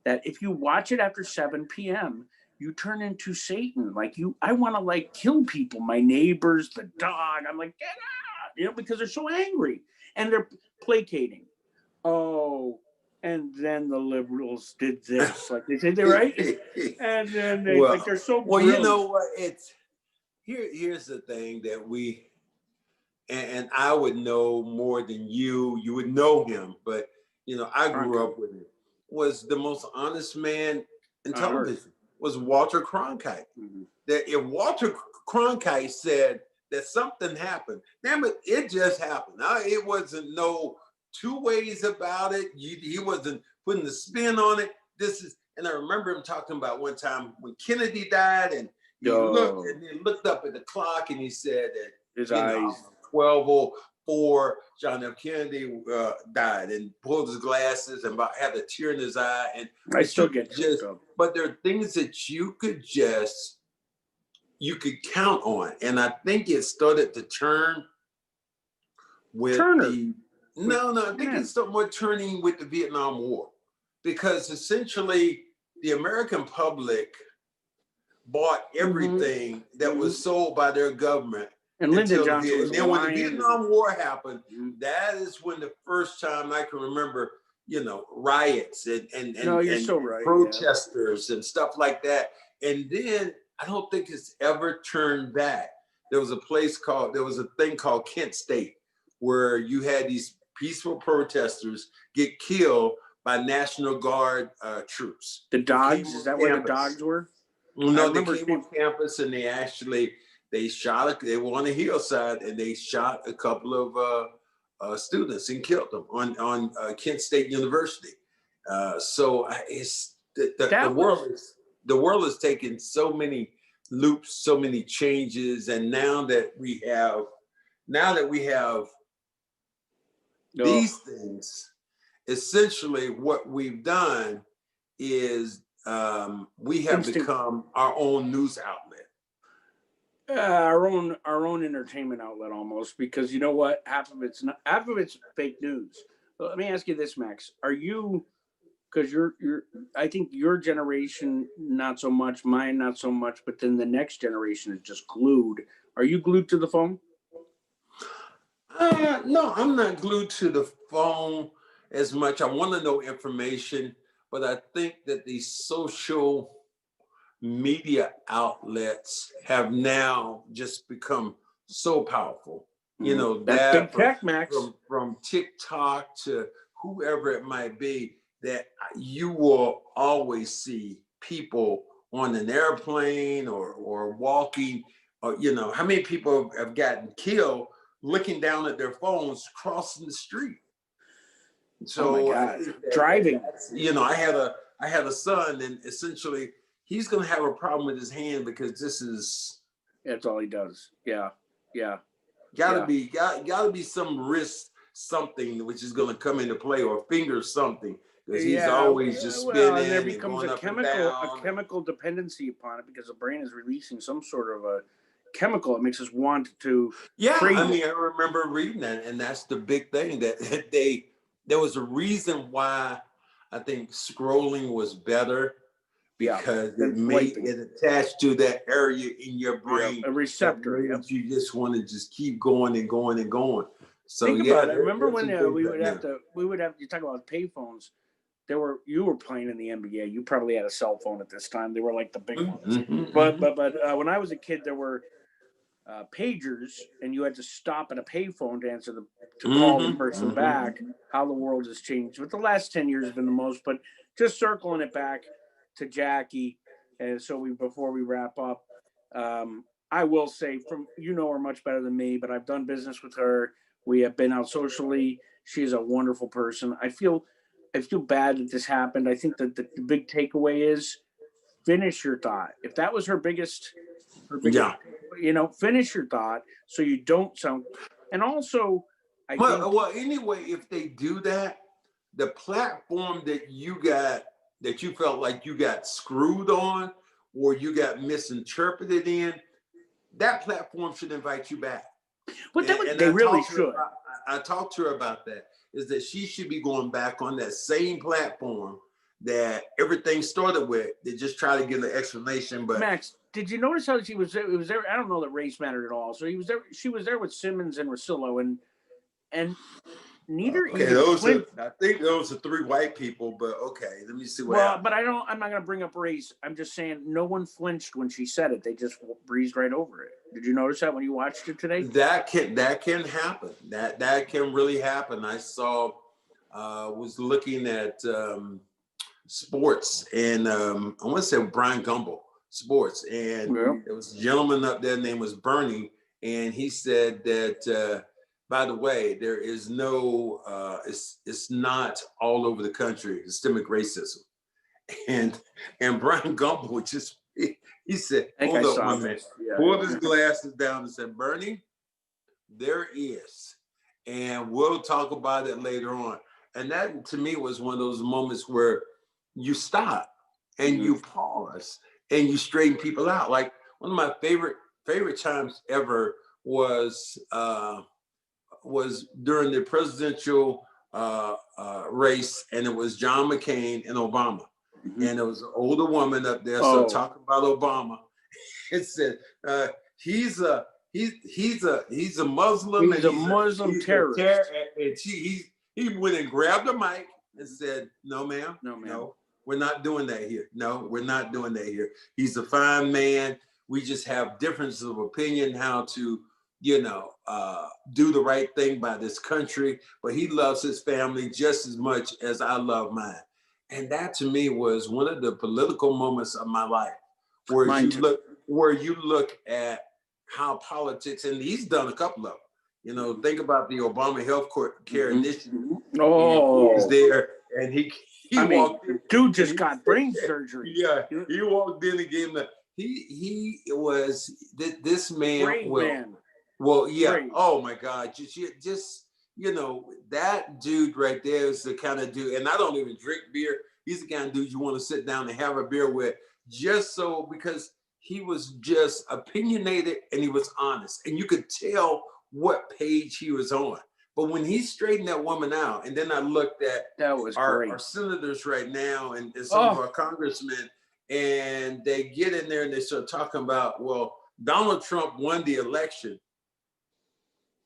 B: that if you watch it after 7 p.m., you turn into Satan. I want to kill people, my neighbors, the dog. I'm like, get out, because they're so angry and they're placating. Oh, and then the liberals did this, like they said, they're right. And then they're so brilliant.
C: You know what? Here's the thing that we, and I would know more than you would know him, but I grew up with him, was the most honest man in television, was Walter Cronkite. That if Walter Cronkite said, that something happened. Damn it, it just happened. It wasn't no two ways about it. He wasn't putting the spin on it. And I remember him talking about one time when Kennedy died, and he looked up at the clock and he said that
B: his eyes
C: 12:04, John F. Kennedy died, and pulled his glasses and had a tear in his eye. And
B: I still get choked up.
C: But there are things that you could count on, and I think it started to turn with
B: Turner.
C: I think it started more turning with the Vietnam War, because essentially the American public bought everything that was sold by their government.
B: And Lyndon Johnson was
C: then when the Vietnam War happened, that is when the first time I can remember, riots and
B: so right,
C: protesters and stuff like that. And then I don't think it's ever turned back. There was a thing called Kent State, where you had these peaceful protesters get killed by National Guard troops.
B: The dogs, is that where the dogs were?
C: No, they came on campus and they were on a hillside and they shot a couple of students and killed them on Kent State University. The world has taken so many loops, so many changes, and now that we have these things, essentially what we've done is we have become our own news outlet.
B: Our own entertainment outlet almost, because you know what? Half of it's fake news. Let me ask you this, Max. Are you, because I think your generation, not so much, mine, not so much, but then the next generation is just glued. Are you glued to the phone?
C: No, I'm not glued to the phone as much. I want to know information, but I think that the social media outlets have now just become so powerful.
B: That's big tech, Max.
C: From TikTok to whoever it might be, that you will always see people on an airplane or walking, or how many people have gotten killed looking down at their phones crossing the street. So
B: oh my God. Driving.
C: I had a son, and essentially he's going to have a problem with his hand because
B: that's all he does. Yeah.
C: Gotta be some wrist something which is going to come into play, or finger something, because he's always just spinning.
B: And there becomes a chemical dependency upon it, because the brain is releasing some sort of a chemical that makes us want to.
C: I remember reading that, and that's the big thing, that there was a reason why I think scrolling was better, because it attached to that area in your brain,
B: a receptor.
C: You just want to just keep going and going and going. So
B: think about it. Remember when we would have to. You talk about payphones. You were playing in the NBA. You probably had a cell phone at this time. They were like the big ones. But when I was a kid, there were pagers, and you had to stop at a payphone to call the person back. How the world has changed. But the last 10 years have been the most. But just circling it back to Jackie, and so before we wrap up, I will say, her much better than me, but I've done business with her. We have been out socially. She's a wonderful person. I feel bad that this happened. I think that the big takeaway is finish your thought. If that was her biggest finish your thought so you don't sound. And also,
C: anyway, if they do that, the platform that you felt like you got screwed on or you got misinterpreted in, that platform should invite you back.
B: But they really should.
C: I talked to her about that, is that she should be going back on that same platform that everything started with. They just try to give an explanation. But
B: Max, did you notice how she was there? It was there. I don't know that race mattered at all. So she was there with Simmons and Rosillo, and neither.
C: Okay, I think those are three white people, but okay, let me see what happened.
B: But I'm not going to bring up race. I'm just saying no one flinched when she said it. They just breezed right over it. Did you notice that when you watched it today?
C: That can happen. That can really happen. I saw, was looking at sports, and I want to say Brian Gumbel sports, and there was a gentleman up there, name was Bernie, and he said that, by the way, there is no, it's not all over the country, systemic racism. And Brian Gumbel just, he said, hold up one minute, pulled his glasses down and said, Bernie, there is. And we'll talk about it later on. And that to me was one of those moments where you stop and you pause and you straighten people out. Like one of my favorite times ever was during the presidential race, and it was John McCain and Obama. And there was an older woman up there, so talking about Obama. It said he's a Muslim.
B: He's a Muslim terrorist.
C: And he went and grabbed the mic and said, "No, ma'am. No, we're not doing that here. No, we're not doing that here. He's a fine man. We just have differences of opinion how to, do the right thing by this country. But he loves his family just as much as I love mine." And that to me was one of the political moments of my life, where you look at how politics, and he's done a couple of them. Think about the Obama health care initiative.
B: Oh,
C: he was there, and he walked in.
B: Dude just got brain surgery.
C: Yeah, he walked in and gave him he was this man.
B: Great man.
C: Well, yeah.
B: Great.
C: Oh my God, just that dude right there is the kind of dude, and I don't even drink beer. He's the kind of dude you want to sit down and have a beer with, because he was just opinionated and he was honest, and you could tell what page he was on. But when he straightened that woman out, and then I looked at our senators right now and some of our congressmen, and they get in there and they start talking about, well, Donald Trump won the election.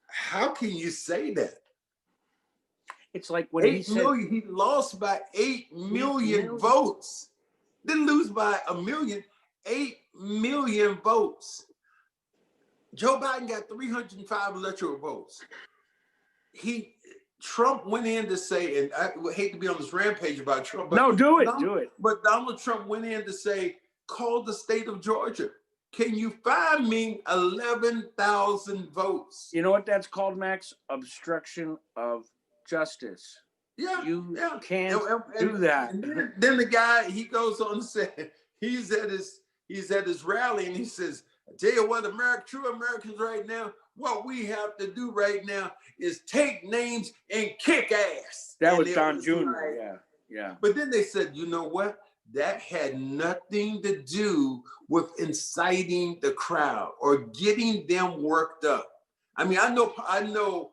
C: How can you say that?
B: It's like when he said
C: he lost by 8 million votes. Didn't lose by a million, 8 million votes. Joe Biden got 305 electoral votes. Trump went in to say, and I would hate to be on this rampage about Trump, but
B: no, do it.
C: But Donald Trump went in to say, call the state of Georgia. Can you find me 11,000 votes?
B: You know what that's called, Max? Obstruction of justice.
C: Yeah,
B: you can't do that.
C: And then the guy, he goes on to say, he's at his rally, and he says, I tell you what, true Americans right now, what we have to do right now is take names and kick ass.
B: That was Don Jr. Yeah.
C: But then they said, you know what? That had nothing to do with inciting the crowd or getting them worked up. I mean, I know,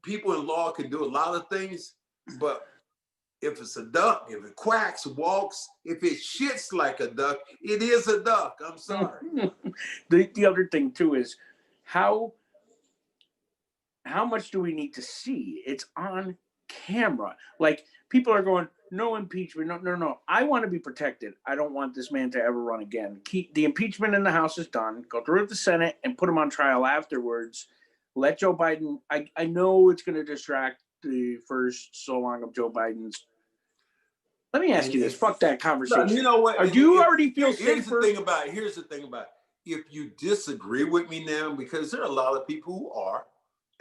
C: people in law can do a lot of things, but if it's a duck, if it quacks, walks, if it shits like a duck, it is a duck. I'm sorry.
B: The other thing too is how much do we need to see? It's on camera. Like people are going, no impeachment. No. I want to be protected. I don't want this man to ever run again. Keep the impeachment in the House is done. Go through with the Senate and put him on trial afterwards. Let Joe Biden. I know it's going to distract the first so long of Joe Biden's. Let me ask you this. Fuck that conversation.
C: You know what?
B: Do you already feel safer?
C: Here's the thing about it. If you disagree with me now, because there are a lot of people who are,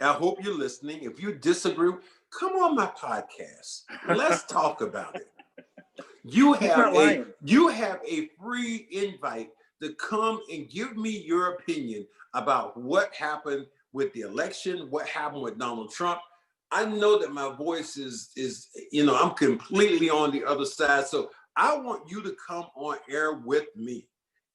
C: I hope you're listening. If you disagree, come on my podcast. Let's talk about it. You have a free invite to come and give me your opinion about what happened with the election, what happened with Donald Trump. I know that my voice is I'm completely on the other side. So I want you to come on air with me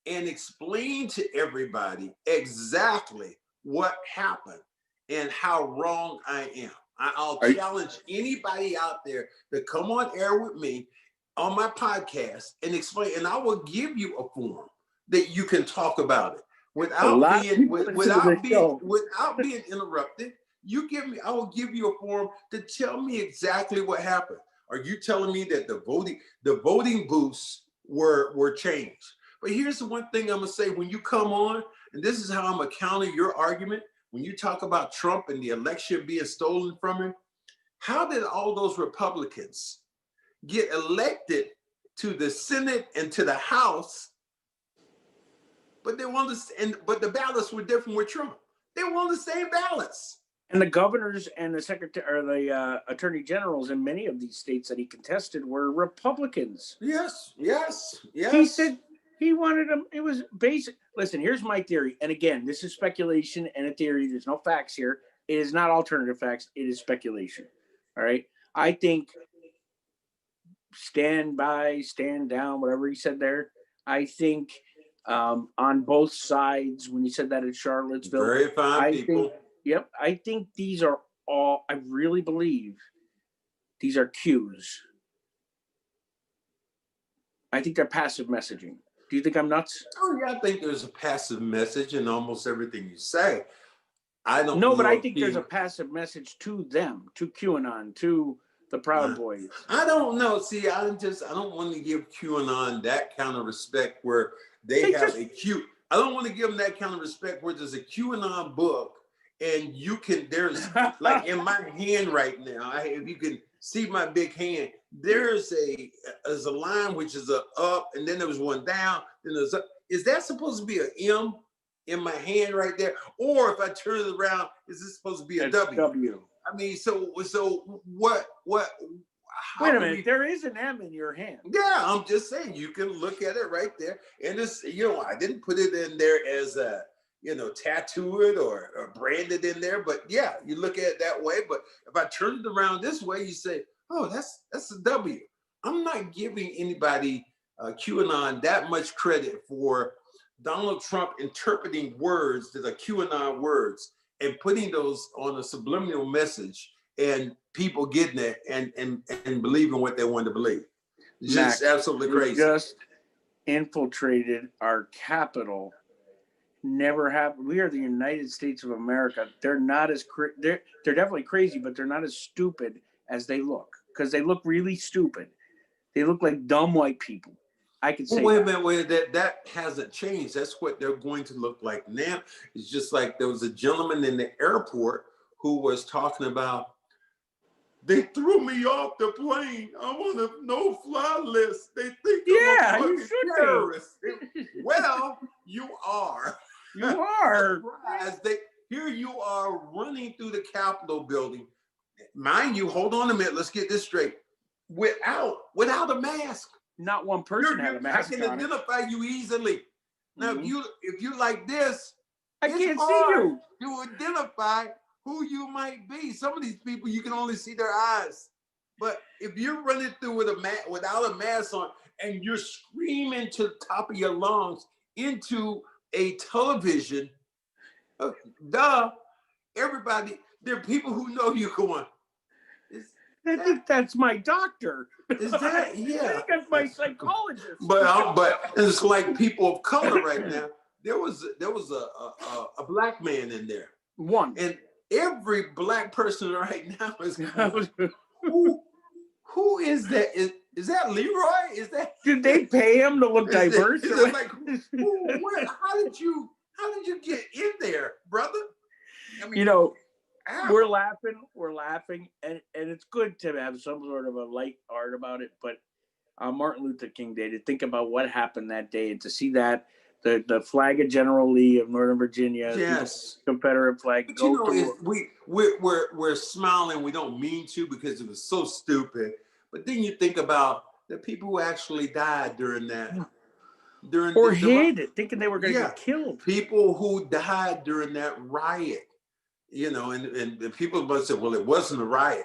C: and explain to everybody exactly what happened and how wrong I am. I'll challenge anybody out there to come on air with me on my podcast and explain, and I will give you a forum that you can talk about it without being interrupted. I will give you a forum to tell me exactly what happened. Are you telling me that the voting booths were changed? But here's the one thing I'm gonna say: when you come on, and this is how I'm gonna counter your argument, when you talk about Trump and the election being stolen from him, how did all those Republicans get elected to the Senate and to the House but they want to, but the ballots were different with Trump. They want the same ballots.
B: And the governors and the secretary or the attorney generals in many of these states that he contested were Republicans.
C: Yes.
B: He said he wanted them. It was basic. Listen, here's my theory. And again, this is speculation and a theory. There's no facts here. It is not alternative facts. It is speculation. All right. I think stand by, stand down, whatever he said there. I think on both sides, when he said that at Charlottesville,
C: very fine people.
B: Yep. I think these are all, I really believe these are cues. I think they're passive messaging. Do you think I'm nuts?
C: Oh, yeah, I think there's a passive message in almost everything you say. I don't
B: know, but I think there's a passive message to them, to QAnon, to the Proud Boys.
C: I don't know. See, I don't want to give QAnon that kind of respect where they have a Q. I don't want to give them that kind of respect where there's a QAnon book. And you can, there's like in my hand right now, if you can see my big hand, there's a line which is a up, and then there was one down, then there's up. Is that supposed to be an M in my hand right there? Or if I turn it around, is this supposed to be a W? I mean, so what?
B: Wait a minute, there is an M in your hand.
C: Yeah, I'm just saying, you can look at it right there. And it's, I didn't put it in there as a, tattoo it or brand it in there. But yeah, you look at it that way. But if I turn it around this way, you say, oh, that's a W. I'm not giving anybody QAnon that much credit for Donald Trump interpreting words that are QAnon words and putting those on a subliminal message and people getting it and believing what they want to believe. It's just absolutely crazy.
B: Just infiltrated our capital. Never happened. We are the United States of America. They're not as they're definitely crazy, but they're not as stupid as they look, because they look really stupid. They look like dumb white people. I can say.
C: Wait a minute. That hasn't changed. That's what they're going to look like now. It's just like there was a gentleman in the airport who was talking about, they threw me off the plane. I'm on a no-fly list. They think I'm a fucking terrorist. Well, you are.
B: You are.
C: Here you are running through the Capitol building. Mind you, hold on a minute. Let's get this straight. Without a mask.
B: Not one person had a mask on.
C: I can identify you easily. Now, if you like this,
B: I can't see you.
C: To identify who you might be. Some of these people, you can only see their eyes. But if you're running through without a mask on and you're screaming to the top of your lungs into a television, everybody, there are people who know you're going,
B: I think that's my doctor.
C: Is that? Yeah.
B: I think that's my psychologist.
C: But it's like people of color right now. There was a black man in there.
B: One.
C: And every black person right now is going, who is that? Is that Leroy? Is that?
B: Did they pay him to look diverse?
C: Like, how did you get in there, brother? I mean, we're laughing, and it's good to have some sort of a light art about it. But on Martin Luther King Day, to think about what happened that day and to see that the flag of General Lee of Northern Virginia, yes,
B: Confederate flag.
C: We're smiling. We don't mean to because it was so stupid. But then you think about the people who actually died during that.
B: Thinking they were going to get killed.
C: People who died during that riot. And the people must say, well, it wasn't a riot.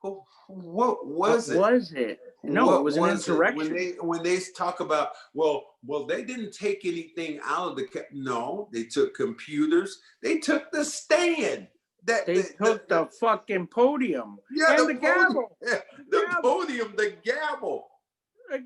C: Well, what was it?
B: What was it? No, it was an insurrection.
C: When they talk about, well, they didn't take anything out of no, they took computers. They took the stand.
B: They took the fucking podium.
C: Yeah,
B: and the gavel.
C: The podium, the gavel.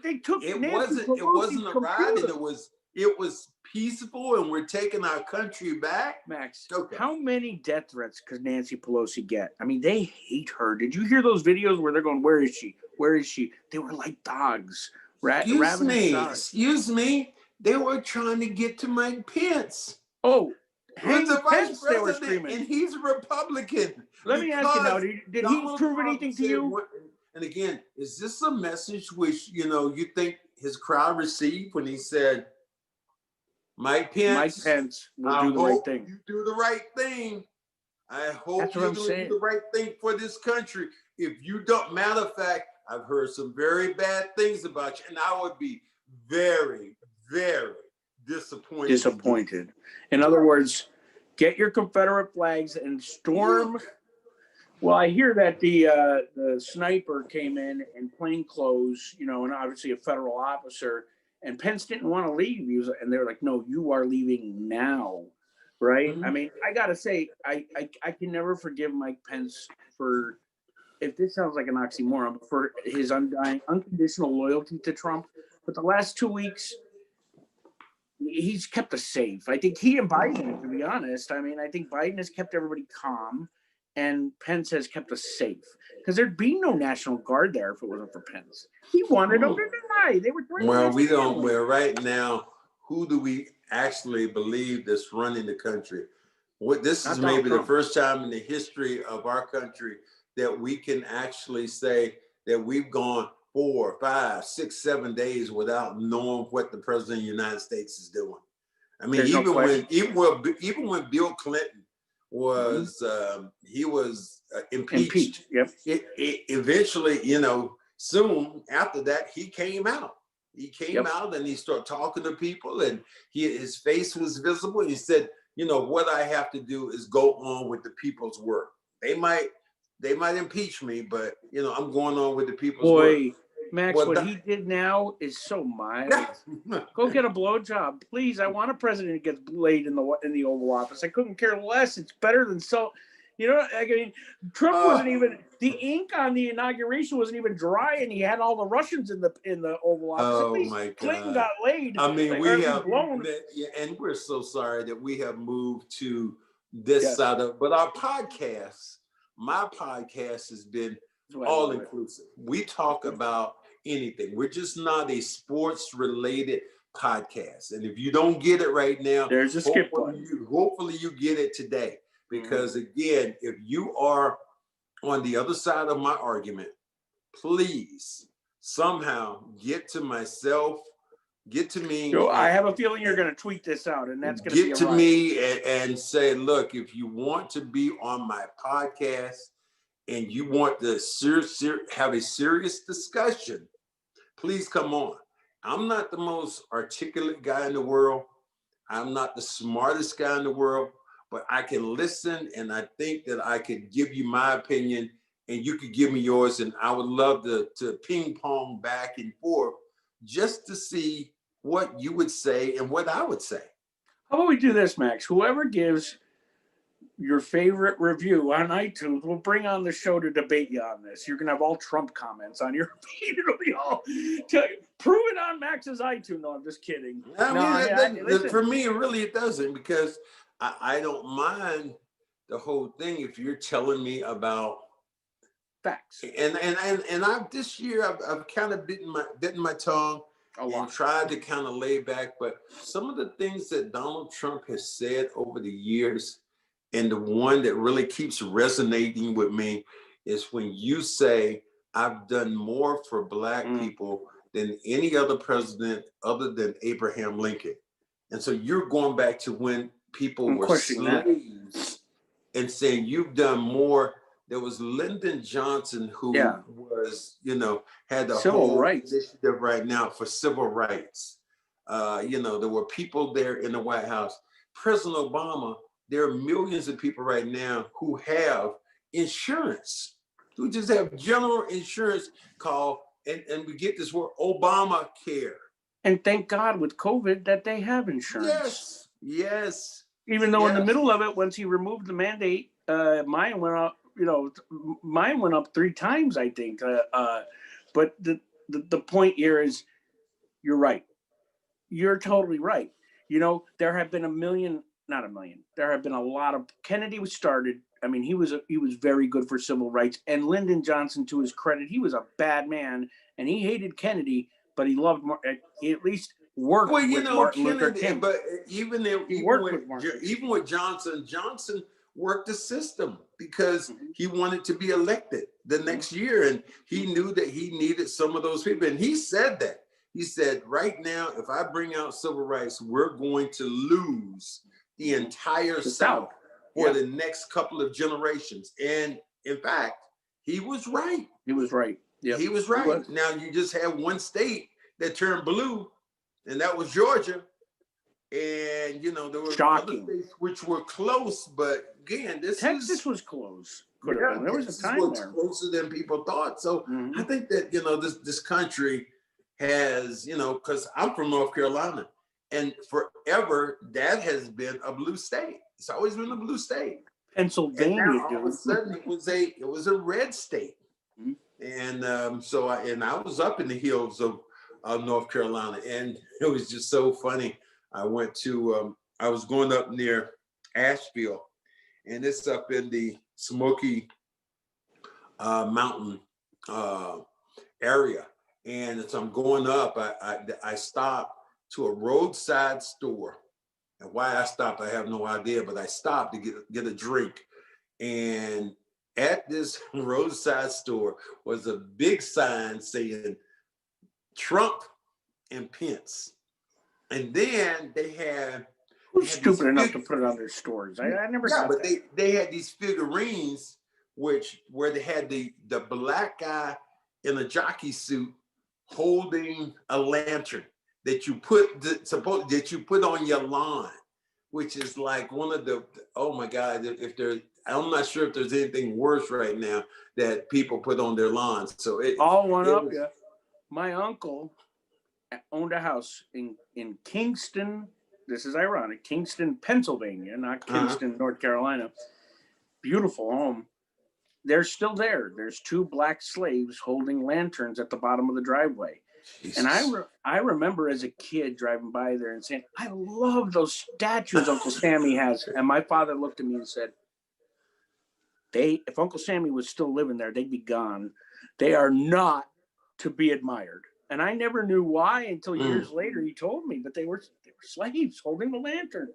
B: They took
C: it wasn't a riot, and it was peaceful, and we're taking our country back.
B: Max, how many death threats could Nancy Pelosi get? I mean, they hate her. Did you hear those videos where they're going, where is she? Where is she? They were like dogs. Excuse
C: me. They were trying to get to Mike Pence.
B: Oh,
C: he's the vice
B: they were screaming.
C: And he's a Republican.
B: Let me ask you now, did he prove anything to you?
C: And again, is this a message which, you think his crowd received when he said, Mike Pence
B: will
C: I
B: do the right
C: hope
B: thing.
C: you do the right thing. I hope
B: That's what
C: you're
B: I'm
C: going to
B: saying.
C: do the right thing for this country. If you don't, matter of fact, I've heard some very bad things about you, and I would be very, very disappointed.
B: In other words, get your Confederate flags and storm. Well, I hear that the sniper came in plain clothes, you know, and obviously a federal officer. And Pence didn't want to leave. And they were like, "No, you are leaving now." Right?
C: Mm-hmm.
B: I mean, I gotta say, I can never forgive Mike Pence for, if this sounds like an oxymoron, but for his undying, unconditional loyalty to Trump. But the last 2 weeks, he's kept us safe. I think he and Biden, to be honest, I mean, I think Biden has kept everybody calm, and Pence has kept us safe. Because there'd be no National Guard there if it wasn't for Pence. He wanted them to deny. They were threatening.
C: Well, we don't. Well, right now, who do we actually believe that's running the country? This is maybe the first time in the history of our country that we can actually say that we've gone 4, 5, 6, 7 days without knowing what the president of the United States is doing. I mean, even when Bill Clinton was he was impeached.
B: Yep.
C: It eventually, you know, soon after that, he came out. He came out and he started talking to people, and his face was visible. He said, "You know, what I have to do is go on with the people's work. They might impeach me, but you know, I'm going on with the people's work."
B: Max, what he did now is so mild. Go get a blowjob, please. I want a president who gets laid in the Oval Office. I couldn't care less. It's better than so. You know, I mean, Trump wasn't even, the ink on the inauguration wasn't even dry, and he had all the Russians in the Oval Office.
C: Oh,
B: at least
C: my God.
B: Clinton got laid.
C: I mean, we have,
B: blown.
C: and we're so sorry that we have moved to this side of, but our podcast, my podcast has been all inclusive. We talk about anything. We're just not a sports related podcast. And if you don't get it right now,
B: there's a skip button.
C: Hopefully you get it today. Because again, if you are on the other side of my argument, please somehow get to myself, get to me.
B: So I have a feeling you're going to tweet this out, and that's going
C: to get to me and say, look, if you want to be on my podcast and you want to have a serious discussion, please come on. I'm not the most articulate guy in the world. I'm not the smartest guy in the world. But I can listen, and I think that I could give you my opinion, and you could give me yours, and I would love to ping pong back and forth just to see what you would say and what I would say.
B: How about we do this, Max? Whoever gives your favorite review on iTunes, we'll bring on the show to debate you on this. You're going to have all Trump comments on your feed. It'll be all, prove it on Max's iTunes. No, I'm just kidding.
C: For me, really, it doesn't, because I don't mind the whole thing if you're telling me about
B: facts.
C: And I've this year I've kind of bitten my tongue and tried to kind of lay back. But some of the things that Donald Trump has said over the years, and the one that really keeps resonating with me, is when you say, "I've done more for Black people than any other president other than Abraham Lincoln." And so you're going back to when people were slaves and saying you've done more. There was Lyndon Johnson who was, you know, had the whole initiative right now for civil rights. You know, there were people there in the White House. President Obama, there are millions of people right now who have insurance, who just have general insurance called, and we get this word, Obamacare.
B: And thank God with COVID that they have insurance.
C: Yes.
B: Even though in the middle of it, once he removed the mandate, mine went up. You know, mine went up 3 times, I think. But the point here is, you're right. You're totally right. You know, there have been not a million. There have been a lot of. Kennedy was started. I mean, he was very good for civil rights. And Lyndon Johnson, to his credit, he was a bad man, and he hated Kennedy, but he loved. He at least worked with Martin Luther King.
C: But even with Johnson worked the system because he wanted to be elected the next year, and he knew that he needed some of those people, and he said that. He said, right now, if I bring out civil rights, we're going to lose the entire South for the next couple of generations. And in fact, he was right.
B: He was right.
C: Yep. He was right. Now you just had one state that turned blue, and that was Georgia. And there were other states which were close, but again,
B: Texas was close.
C: Yeah,
B: there was a time there
C: closer than people thought. So I think that this country has because I'm from North Carolina, and forever that has been a blue state. It's always been a blue state.
B: Pennsylvania,
C: and now, all of a sudden it was a red state. And so I was up in the hills of North Carolina, and it was just so funny. I was going up near Asheville, and it's up in the Smoky Mountain area. And as I'm going up, I stopped to a roadside store. And why I stopped, I have no idea, but I stopped to get a drink. And at this roadside store was a big sign saying Trump and Pence. And then they had
B: who's stupid enough to put it on their stores? I never saw
C: but
B: that.
C: they had these figurines where they had the black guy in a jockey suit holding a lantern that you put on your lawn, which is like one of the, oh my God, I'm not sure if there's anything worse right now that people put on their lawns. So
B: yeah. My uncle owned a house in Kingston. This is ironic. Kingston, Pennsylvania, not Kingston, North Carolina. Beautiful home. They're still there. There's two black slaves holding lanterns at the bottom of the driveway. Jesus. And I remember as a kid driving by there and saying, I love those statues Uncle Sammy has. And my father looked at me and said, if Uncle Sammy was still living there, they'd be gone. They are not to be admired. And I never knew why until years later he told me, but they were slaves holding the lantern.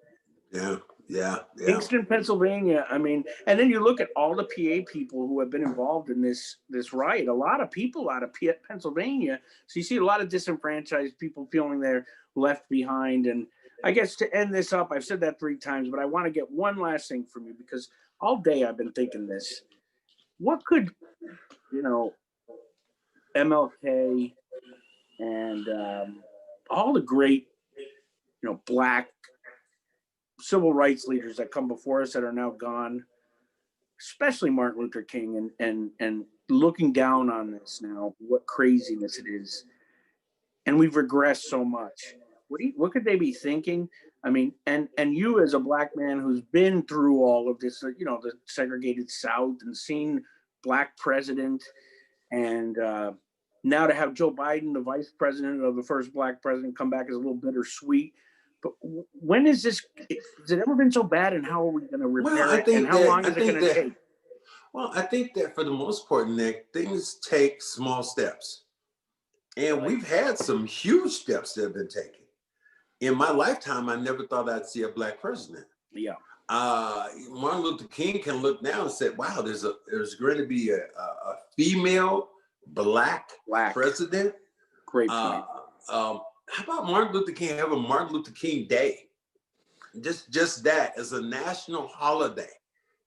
C: Yeah.
B: Kingston, Pennsylvania. I mean, and then you look at all the PA people who have been involved in this riot. A lot of people out of Pennsylvania. So you see a lot of disenfranchised people feeling they're left behind. And I guess to end this up, I've said that 3 times, but I want to get one last thing from you, because all day I've been thinking this. What could, MLK and all the great, black civil rights leaders that come before us that are now gone, especially Martin Luther King, and looking down on this now, what craziness it is. And we've regressed so much. What could they be thinking? I mean, and you as a black man who's been through all of this, the segregated South and seen black president, and now to have Joe Biden, the vice president of the first black president, come back is a little bittersweet. But when is this? Has it ever been so bad, and how are we going to repair it? And how long is it going to take?
C: Well, I think that for the most part, Nick, things take small steps. And we've had some huge steps that have been taken. In my lifetime, I never thought I'd see a black president.
B: Yeah.
C: Martin Luther King can look now and say, wow, there's going to be a female black president.
B: Great point.
C: How about Martin Luther King have a Martin Luther King Day? Just that as a national holiday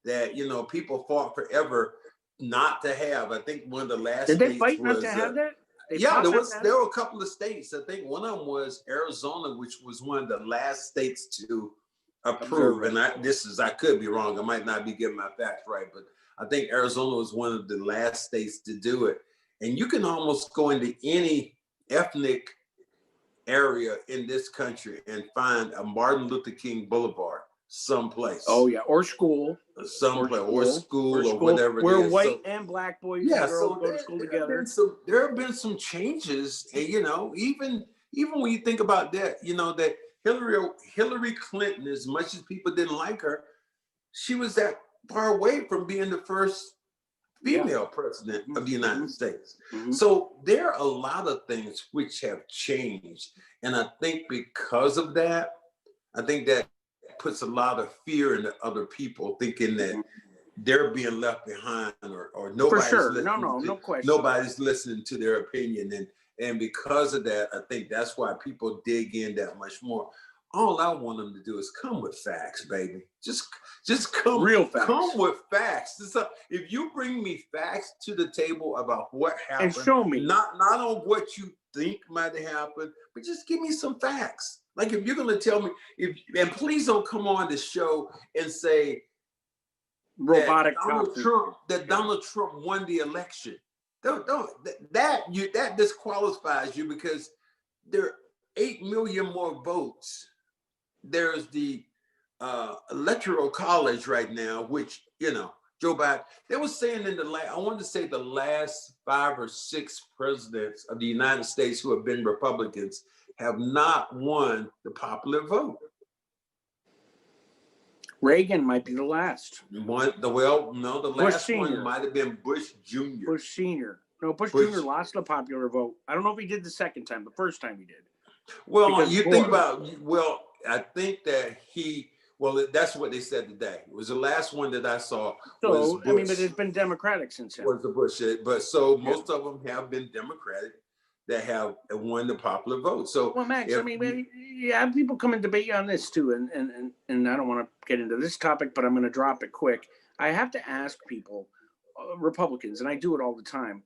C: that, people fought forever not to have. I think one of the last
B: Did they fight not to have that?
C: There were a couple of states. I think one of them was Arizona, which was one of the last states to approve. And I could be wrong. I might not be getting my facts right, but I think Arizona was one of the last states to do it. And you can almost go into any ethnic area in this country and find a Martin Luther King Boulevard someplace.
B: Oh yeah, or school,
C: someplace, or school, or whatever.
B: Where white and black boys and girls go to school together.
C: There have been some changes, and even when you think about that, that Hillary Clinton, as much as people didn't like her, she was that far away from being the first female president of the United States. So there are a lot of things which have changed. And I think because of that, that puts a lot of fear into other people, thinking that they're being left behind or nobody's listening.
B: No question.
C: Nobody's listening to their opinion. And because of that, I think that's why people dig in that much more. All I want them to do is come with facts, baby. Just come,
B: Real facts.
C: Come with facts. If you bring me facts to the table about what happened,
B: and show me,
C: not on what you think might have happened, but just give me some facts. Like if you're going to tell me, and please don't come on the show and say
B: robotic
C: that Donald Trump won the election. That disqualifies you, because there are 8 million more votes. There's the electoral college right now, which, Joe Biden, they were saying I want to say the last 5 or 6 presidents of the United States who have been Republicans have not won the popular vote.
B: Reagan might be the last.
C: The last
B: Senior.
C: one might have been Bush Jr.
B: Bush Senior. No, Bush Jr. lost the popular vote. I don't know if he did the second time. The first time he did.
C: Well, I think that that's what they said today. It was the last one that I saw.
B: So,
C: was Bush.
B: but it's been Democratic since then.
C: Was the Bush, but most of them have been Democratic that have won the popular vote. So,
B: well, Max, people come and debate on this too, and I don't want to get into this topic, but I'm going to drop it quick. I have to ask people, Republicans, and I do it all the time.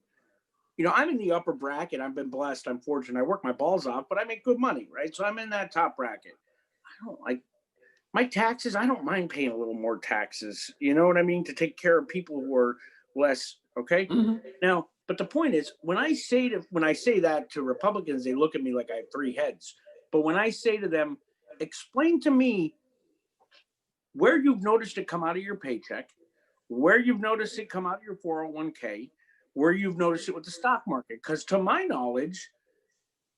B: I'm in the upper bracket. I've been blessed. I'm fortunate. I work my balls off, but I make good money, right? So I'm in that top bracket. I don't like my taxes. I don't mind paying a little more taxes. You know what I mean? To take care of people who are less. Okay. Mm-hmm. Now, but the point is, when I say that to Republicans, they look at me like I have 3 heads. But when I say to them, explain to me where you've noticed it come out of your paycheck, where you've noticed it come out of your 401k, where you've noticed it with the stock market. Because to my knowledge,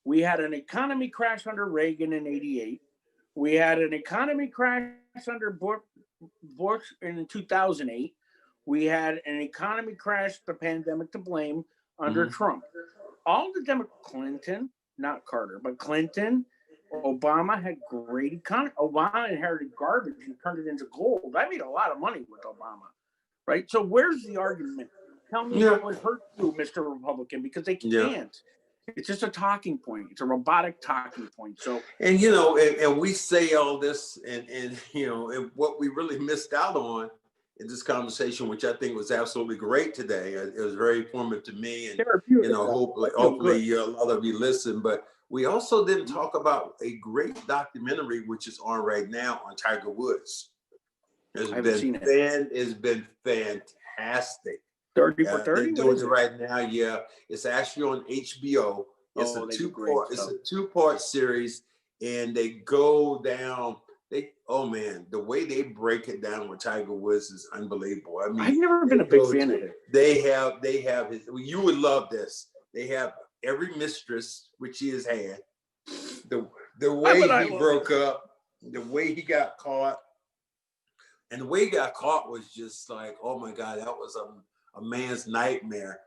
B: we had an economy crash under Reagan in '88. We had an economy crash under Bush in 2008. We had an economy crash, the pandemic to blame, under Trump. All the Clinton, not Carter, but Clinton, Obama had great economy. Obama inherited garbage and turned it into gold. I made a lot of money with Obama, right? So where's the argument? Tell me what would hurt you, Mr. Republican, because they can't. Yeah. It's just a talking point. It's a robotic talking point. So,
C: and and we say all this, and and what we really missed out on in this conversation, which I think was absolutely great today. It was very informative to me, and hopefully a lot of you listen. But we also didn't talk about a great documentary which is on right now on Tiger Woods. It's been fantastic.
B: 30 for 30.
C: They're doing it right now. Yeah, it's actually on HBO. It's a 2-part series, and they go down. The way they break it down with Tiger Woods is unbelievable. I mean,
B: I've never been a big fan of it.
C: They have his. You would love this. They have every mistress which he has had. The way he broke up, the way he got caught, and the way he got caught was just like, oh my God, that was a man's nightmare.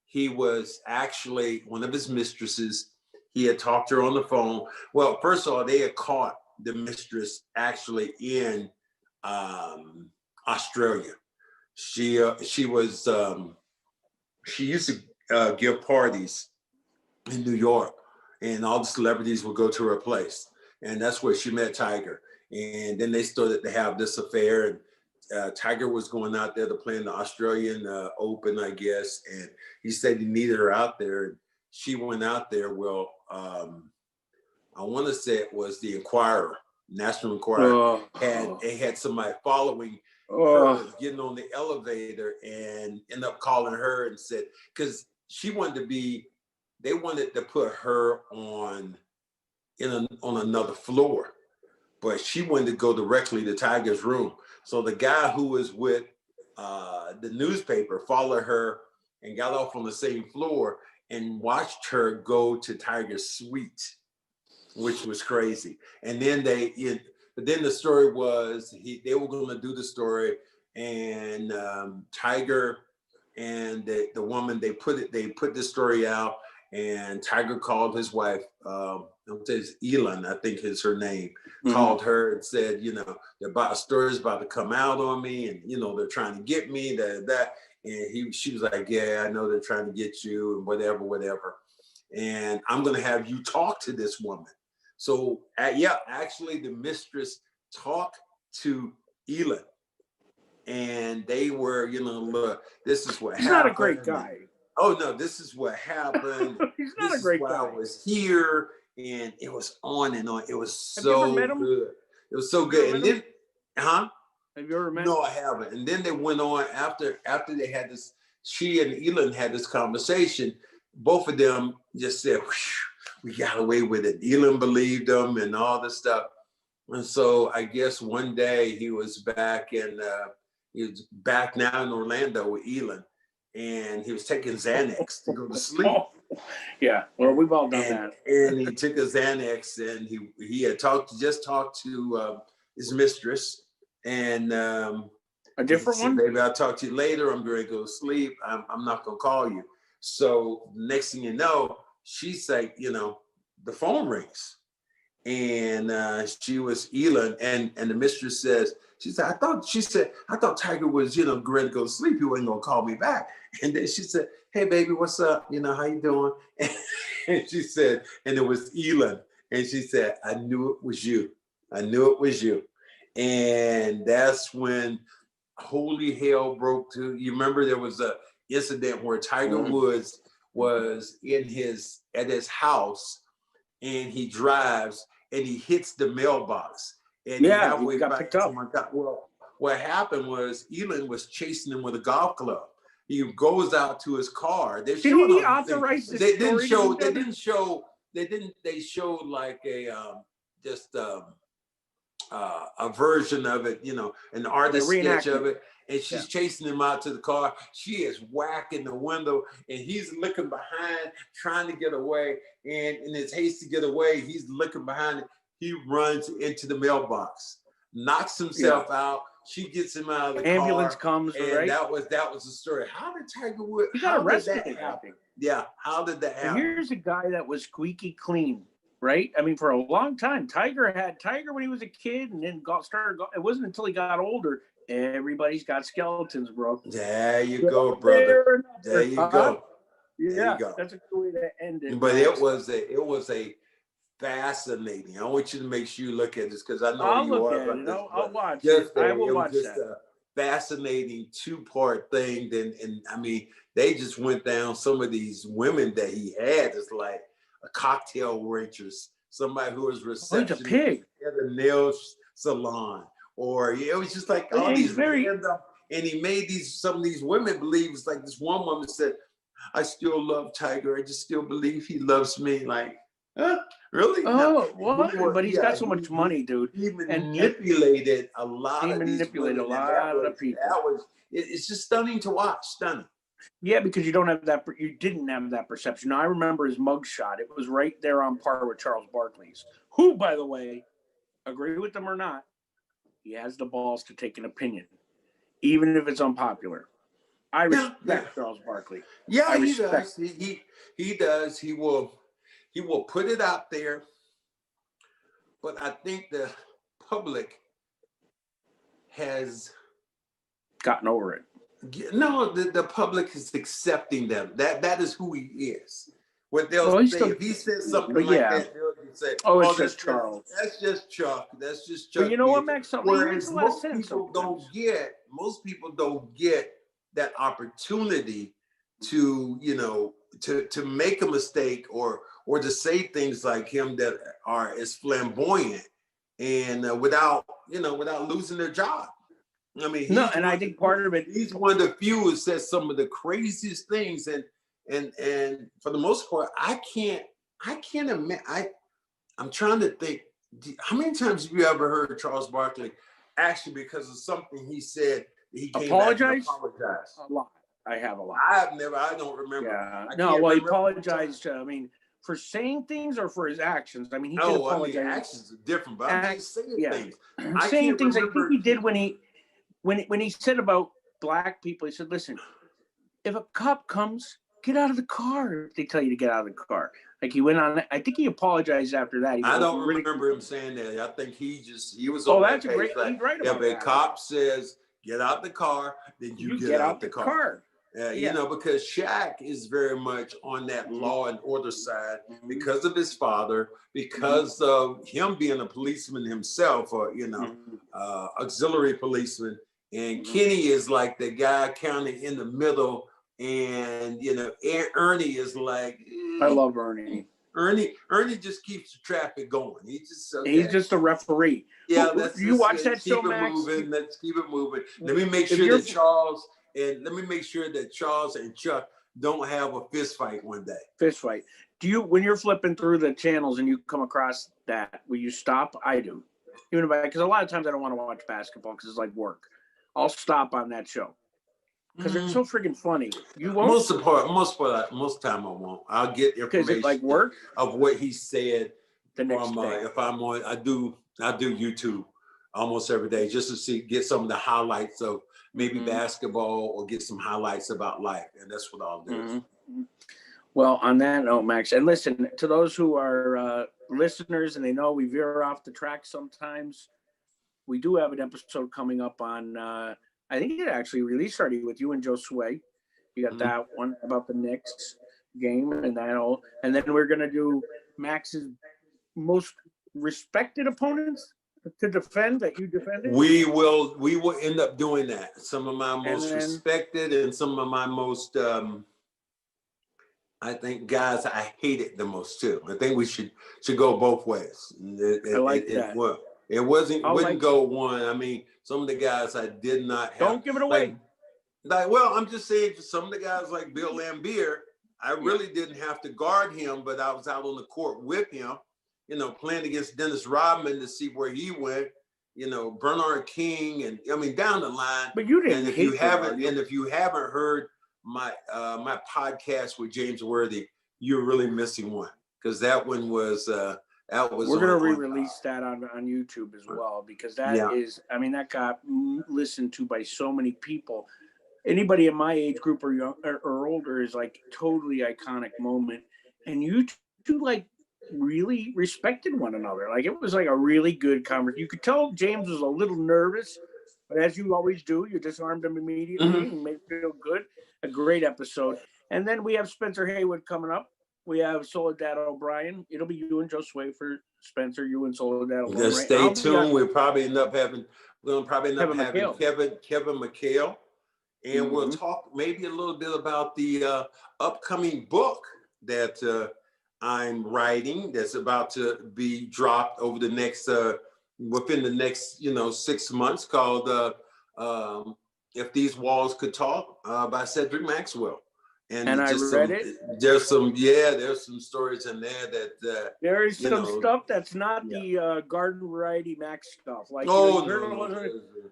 C: He was actually one of his mistresses. He had talked to her on the phone. Well, first of all, they had caught the mistress actually in Australia. She used to give parties in New York, and all the celebrities would go to her place, and that's where she met Tiger. And then they started to have this affair, and Tiger was going out there to play in the Australian Open, I guess, and he said he needed her out there. And she went out there. Well, I want to say it was the Inquirer, National Enquirer, had somebody following her, getting on the elevator, and ended up calling her and said, because she wanted they wanted to put her on another floor, but she wanted to go directly to Tiger's room. So the guy who was with the newspaper followed her and got off on the same floor and watched her go to Tiger's suite, which was crazy. And then then the story was they were going to do the story, and Tiger and the woman, they put this story out, and Tiger called his wife, Elon, I think is her name, called her and said, the story's about to come out on me, and they're trying to get me, that. And she was like, yeah, I know they're trying to get you, and whatever. and I'm going to have you talk to this woman. So actually the mistress talked to Elon, and they were, look, this is what
B: He's
C: happened.
B: not a great guy.
C: Oh no, this is what happened.
B: He's not
C: this
B: a great
C: is why
B: guy.
C: I was here, and it was on and on. It was
B: Have you ever
C: so
B: met him?
C: good. It was so good. And then,
B: Have you ever met him?
C: No, I haven't. And then they went on after they had this. She and Elon had this conversation. Both of them just said, "We got away with it." Elon believed them and all this stuff. And so I guess one day he was back now in Orlando with Elon, and he was taking Xanax to go to sleep.
B: Oh, yeah, well, we've all done that.
C: And he took a Xanax, and he had talked to his mistress, and
B: a different one.
C: Baby, I'll talk to you later. I'm going to go to sleep. I'm not going to call you. So next thing you know, she's like, the phone rings. And she was Elon, and the mistress says, I thought Tiger was, going to go to sleep. He wasn't going to call me back. And then she said, "Hey baby, what's up? How you doing?" And she said, and it was Elon. And she said, "I knew it was you. I knew it was you." And that's when holy hell broke to. You remember there was a incident where Tiger Woods was at his house, and he drives and he hits the mailbox, and he got picked up. Well, what happened was Elon was chasing him with a golf club. He goes out to his car. They showed like a version of it, an artist sketch of it. And she's chasing him out to the car. She is whacking the window, and he's looking behind, trying to get away. And in his haste to get away, he's looking behind it. He runs into the mailbox, knocks himself out. She gets him out of the
B: ambulance
C: car.
B: Comes,
C: and
B: right?
C: that was the story. How did Tiger Woods?
B: He got arrested.
C: Yeah. How did that happen?
B: And here's a guy that was squeaky clean, right? I mean, for a long time, Tiger when he was a kid, and then it wasn't until he got older. Everybody's got skeletons, bro.
C: There you go, brother. There you go.
B: Yeah, that's a good way to end it.
C: But it was a fascinating. I want you to make sure you look at this, because I know
B: I'll
C: you
B: look
C: are.
B: at it. I'll watch it. I will watch that.
C: A fascinating 2-part thing. And I mean, they just went down some of these women that he had. It's like a cocktail waitress, somebody who was receptionist at a nail salon, or it was just like all these random. And he made some of these women believe. It's like this one woman said, "I still love Tiger. I just still believe he loves me." Like, huh? Really?
B: Oh, what? But he's got so much money, dude.
C: He manipulated a lot of these women.
B: People.
C: It's just stunning to watch. Stunning.
B: Yeah, because you didn't have that perception. Now, I remember his mugshot. It was right there on par with Charles Barkley's, who, by the way, agree with them or not, he has the balls to take an opinion, even if it's unpopular. I respect Charles Barkley.
C: Yeah, he does. He does. He will put it out there, but I think the public has
B: gotten over it.
C: No, the public is accepting them. That is who he is. What they'll say, if he says something like that, they'll say,
B: it's just Charles.
C: That's just Chuck. That's just Chuck.
B: But you know what, Max?
C: Whereas most people don't get that opportunity to to make a mistake or to say things like him that are as flamboyant and without losing their job. I mean,
B: I think part of it,
C: he's one of the few who says some of the craziest things, and for the most part, I can't imagine. I'm trying to think. How many times have you ever heard Charles Barkley actually, because of something he said, he came back and apologized?
B: A lot. I have a lot.
C: I don't remember.
B: Yeah. He apologized. I mean, for saying things or for his actions. I mean, he did apologize.
C: I mean, actions are different, but I'm just saying things.
B: Saying things. I think he did when he said about black people. He said, "Listen, if a cop comes, get out of the car. If they tell you to get out of the car." Like he went on. I think he apologized after that.
C: I don't remember him saying that. I think he was.
B: Oh, that's a great. He's right about that.
C: If a cop says get out the car, then you get out the car. You know, because Shaq is very much on that law and order side because of his father, because of him being a policeman himself, or, you know, auxiliary policeman. And Kenny is like the guy kind of in the middle. And, you know, Ernie is like,
B: I love Ernie.
C: Ernie just keeps the traffic going.
B: He's just a referee.
C: Yeah,
B: you watch that show, Max?
C: Let's keep it moving. Let me make sure that Charles and Chuck don't have a fist fight one day.
B: Fist fight. When you're flipping through the channels and you come across that, will you stop? I do. Even because a lot of times I don't want to watch basketball because it's like work. I'll stop on that show because it's so freaking funny. You won't.
C: Most time I won't. I'll get information
B: it's like work
C: of what he said
B: the next day.
C: If I'm on, I do YouTube almost every day just to get some of the highlights of maybe basketball, or get some highlights about life, and that's what I'll do.
B: Well, on that note, Max, and listen to those who are listeners, and they know we veer off the track sometimes. We do have an episode coming up on. I think it actually released already with you and Josue. You got that one about the Knicks game, and then we're gonna do Max's most respected opponents to defend that you defended.
C: We will end up doing that. Some of my most respected and some of my most I think guys I hated the most too. I think we should go both ways.
B: I like that.
C: It wouldn't go one. I mean, some of the guys I did not have.
B: Don't give it away.
C: Well, I'm just saying, for some of the guys like Bill Laimbeer, I really didn't have to guard him, but I was out on the court with him, you know, playing against Dennis Rodman to see where he went, you know, Bernard King, and I mean down the line.
B: But you didn't.
C: And if you haven't heard my my podcast with James Worthy, you're really missing one, because that one was we're
B: gonna re-release that on YouTube as well, because that is, I mean, that got listened to by so many people. Anybody in my age group or young or older is like totally iconic moment, and you two like really respected one another. Like it was like a really good conversation. You could tell James was a little nervous, but as you always do, you disarmed him immediately and made him feel good. A great episode. And then we have Spencer Haywood coming up. We have Soledad O'Brien. It'll be you and Josue for Spencer, you and Soledad O'Brien.
C: Just stay tuned. We'll probably end up having Kevin McHale. And we'll talk maybe a little bit about the upcoming book that I'm writing, that's about to be dropped over the next within the next 6 months, called If These Walls Could Talk, by Cedric Maxwell. And
B: I read it.
C: There's some stories in there that
B: there is some stuff that's not the garden variety Max stuff. Like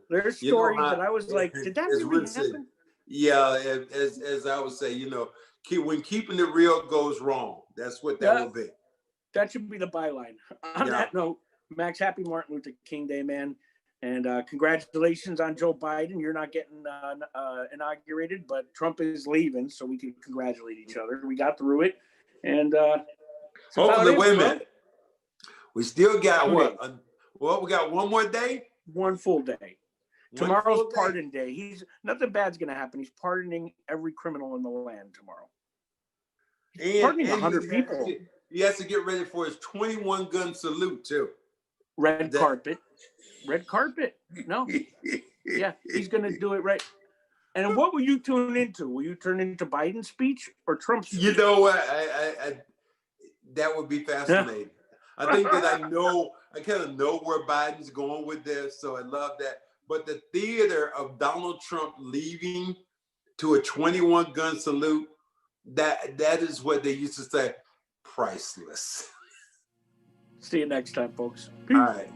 B: there's stories that I was like, did that really happen?
C: Yeah, as I would say, when keeping it real goes wrong, that's what that will be.
B: That should be the byline. On that note, Max, happy Martin Luther King Day, man. And congratulations on Joe Biden. You're not getting inaugurated, but Trump is leaving, so we can congratulate each other. We got through it. And
C: hopefully, wait a minute. We still got we got one more day?
B: One full day. Tomorrow's pardon day. Nothing bad's going to happen. He's pardoning every criminal in the land tomorrow. He's pardoning 100 people.
C: He has to get ready for his 21-gun salute, too.
B: Red carpet. No. Yeah, he's going to do it right. And what will you tune into? Will you turn into Biden's speech or Trump's speech?
C: You know what? I that would be fascinating. I think that I kind of know where Biden's going with this, so I love that. But the theater of Donald Trump leaving to a 21-gun salute, that is what they used to say, priceless.
B: See you next time, folks.
C: Peace. All right.